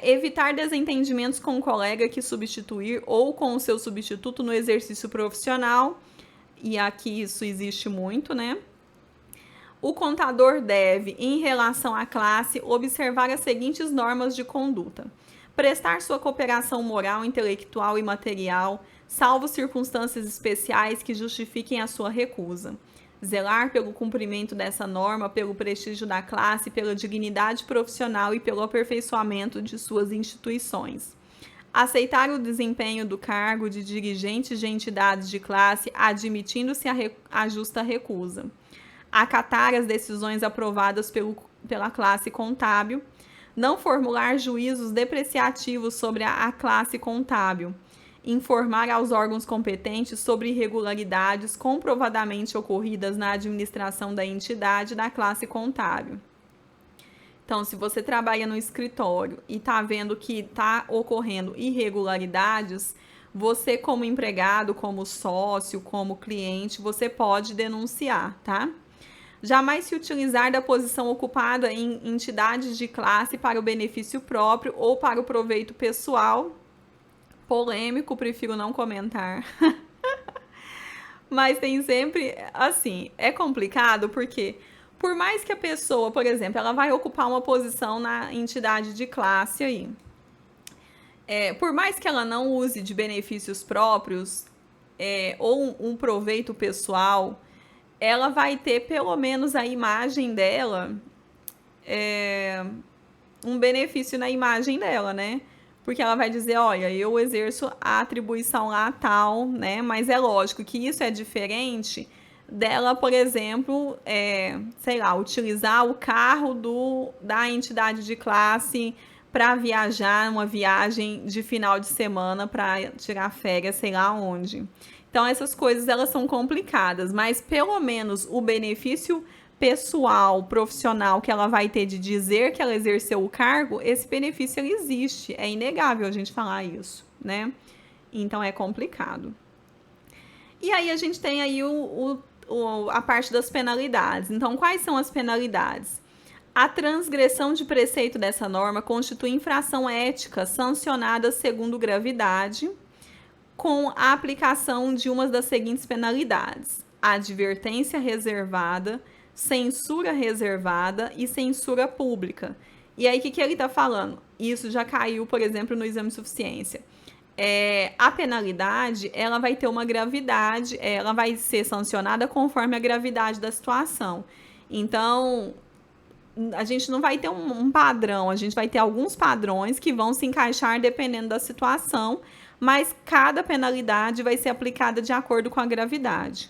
Evitar desentendimentos com o colega que substituir ou com o seu substituto no exercício profissional. E aqui isso existe muito, né? O contador deve, em relação à classe, observar as seguintes normas de conduta: prestar sua cooperação moral, intelectual e material, salvo circunstâncias especiais que justifiquem a sua recusa. Zelar pelo cumprimento dessa norma, pelo prestígio da classe, pela dignidade profissional e pelo aperfeiçoamento de suas instituições. Aceitar o desempenho do cargo de dirigente de entidades de classe, admitindo-se a justa recusa. Acatar as decisões aprovadas pela classe contábil. Não formular juízos depreciativos sobre a classe contábil. Informar aos órgãos competentes sobre irregularidades comprovadamente ocorridas na administração da entidade da classe contábil. Então, se você trabalha no escritório e está vendo que está ocorrendo irregularidades, você, como empregado, como sócio, como cliente, você pode denunciar, tá? Jamais se utilizar da posição ocupada em entidades de classe para o benefício próprio ou para o proveito pessoal. Polêmico, prefiro não comentar. Mas tem sempre, assim, é complicado porque, por mais que a pessoa, por exemplo, ela vai ocupar uma posição na entidade de classe aí, por mais que ela não use de benefícios próprios ou um proveito pessoal, ela vai ter pelo menos a imagem dela, um benefício na imagem dela, né? Porque ela vai dizer, olha, eu exerço a atribuição lá tal, né? Mas é lógico que isso é diferente dela, por exemplo, sei lá, utilizar o carro da entidade de classe para viajar, uma viagem de final de semana para tirar férias, sei lá onde. Então, essas coisas, elas são complicadas, mas pelo menos o benefício pessoal, profissional que ela vai ter de dizer que ela exerceu o cargo, esse benefício ele existe. É inegável a gente falar isso, né? Então, é complicado. E aí, a gente tem aí a parte das penalidades. Então, quais são as penalidades? A transgressão de preceito dessa norma constitui infração ética sancionada segundo gravidade, com a aplicação de uma das seguintes penalidades: advertência reservada, censura reservada e censura pública. E aí, o que ele está falando? Isso já caiu, por exemplo, no exame de suficiência. A penalidade, ela vai ter uma gravidade, ela vai ser sancionada conforme a gravidade da situação. Então, a gente não vai ter um padrão, a gente vai ter alguns padrões que vão se encaixar dependendo da situação, mas cada penalidade vai ser aplicada de acordo com a gravidade.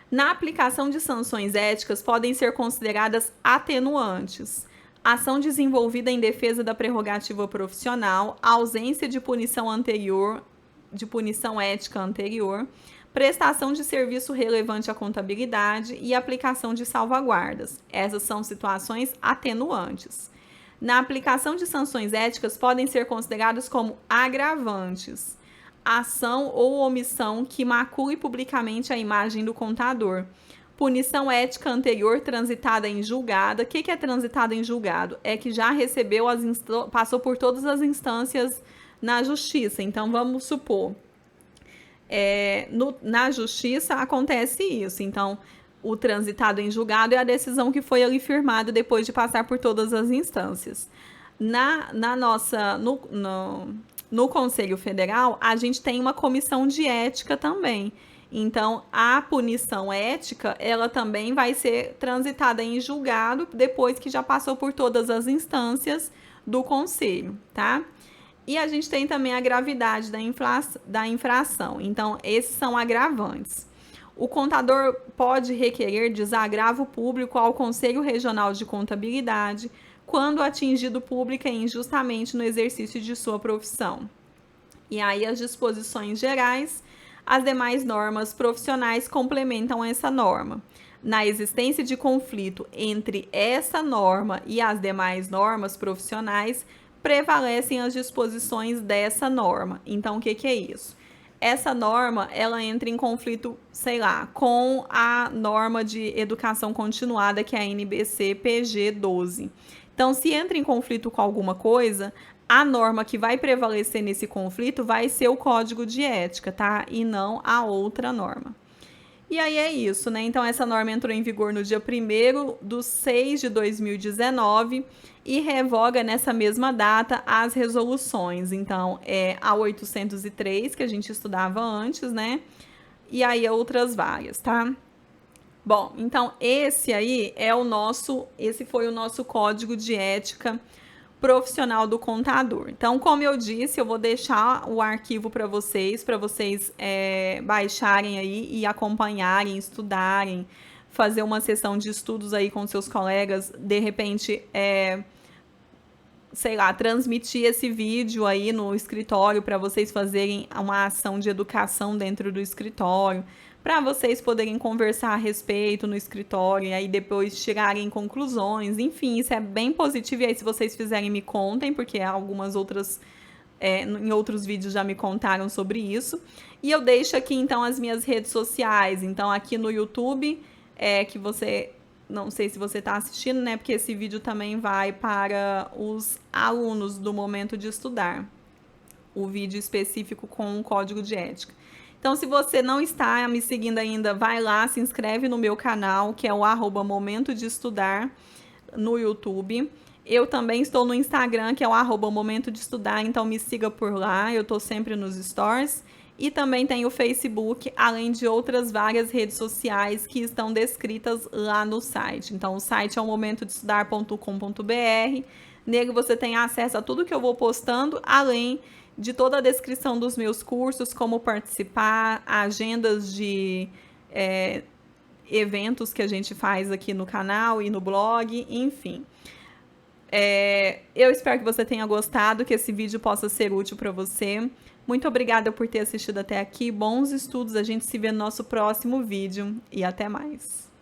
Na aplicação de sanções éticas, podem ser consideradas atenuantes: ação desenvolvida em defesa da prerrogativa profissional, ausência de punição anterior, de punição ética anterior, prestação de serviço relevante à contabilidade e aplicação de salvaguardas. Essas são situações atenuantes. Na aplicação de sanções éticas, podem ser consideradas como agravantes: ação ou omissão que macule publicamente a imagem do contador, Punição ética anterior transitada em julgado. O que é transitada em julgado? É que já recebeu passou por todas as instâncias na justiça. Então, vamos supor, na justiça acontece isso. Então, o transitado em julgado é a decisão que foi ali firmada depois de passar por todas as instâncias. No Conselho Federal, a gente tem uma comissão de ética também. Então, a punição ética, ela também vai ser transitada em julgado depois que já passou por todas as instâncias do Conselho, tá? E a gente tem também a gravidade da infração. Então, esses são agravantes. O contador pode requerer desagravo público ao Conselho Regional de Contabilidade quando atingido pública e injustamente no exercício de sua profissão. E aí as disposições gerais, as demais normas profissionais complementam essa norma. Na existência de conflito entre essa norma e as demais normas profissionais, prevalecem as disposições dessa norma. Então, o que é isso? Essa norma, ela entra em conflito, sei lá, com a norma de educação continuada, que é a NBC PG 12. Então, se entra em conflito com alguma coisa, a norma que vai prevalecer nesse conflito vai ser o Código de Ética, tá? E não a outra norma. E aí é isso, né? Então, essa norma entrou em vigor no dia 1º de 6 de 2019 e revoga nessa mesma data as resoluções. Então, é a 803, que a gente estudava antes, né? E aí outras várias, tá? Bom, então esse foi o nosso Código de Ética profissional do contador. Então, como eu disse, eu vou deixar o arquivo para vocês baixarem aí e acompanharem, estudarem, fazer uma sessão de estudos aí com seus colegas, de repente, sei lá, transmitir esse vídeo aí no escritório para vocês fazerem uma ação de educação dentro do escritório, para vocês poderem conversar a respeito no escritório e aí depois tirarem conclusões. Enfim, isso é bem positivo. E aí, se vocês fizerem, me contem, porque algumas outras, em outros vídeos já me contaram sobre isso. E eu deixo aqui, então, as minhas redes sociais. Então, aqui no YouTube, que você... Não sei se você está assistindo, né? Porque esse vídeo também vai para os alunos do Momento de Estudar. O vídeo específico com o Código de Ética. Então, se você não está me seguindo ainda, vai lá, se inscreve no meu canal, que é o @Momento de Estudar no YouTube. Eu também estou no Instagram, que é o @Momento de Estudar, então me siga por lá, eu estou sempre nos stories. E também tem o Facebook, além de outras várias redes sociais que estão descritas lá no site. Então, o site é o momentodestudar.com.br. Nele você tem acesso a tudo que eu vou postando, além de toda a descrição dos meus cursos, como participar, agendas de eventos que a gente faz aqui no canal e no blog, enfim. Eu espero que você tenha gostado, que esse vídeo possa ser útil para você. Muito obrigada por ter assistido até aqui. Bons estudos, a gente se vê no nosso próximo vídeo e até mais.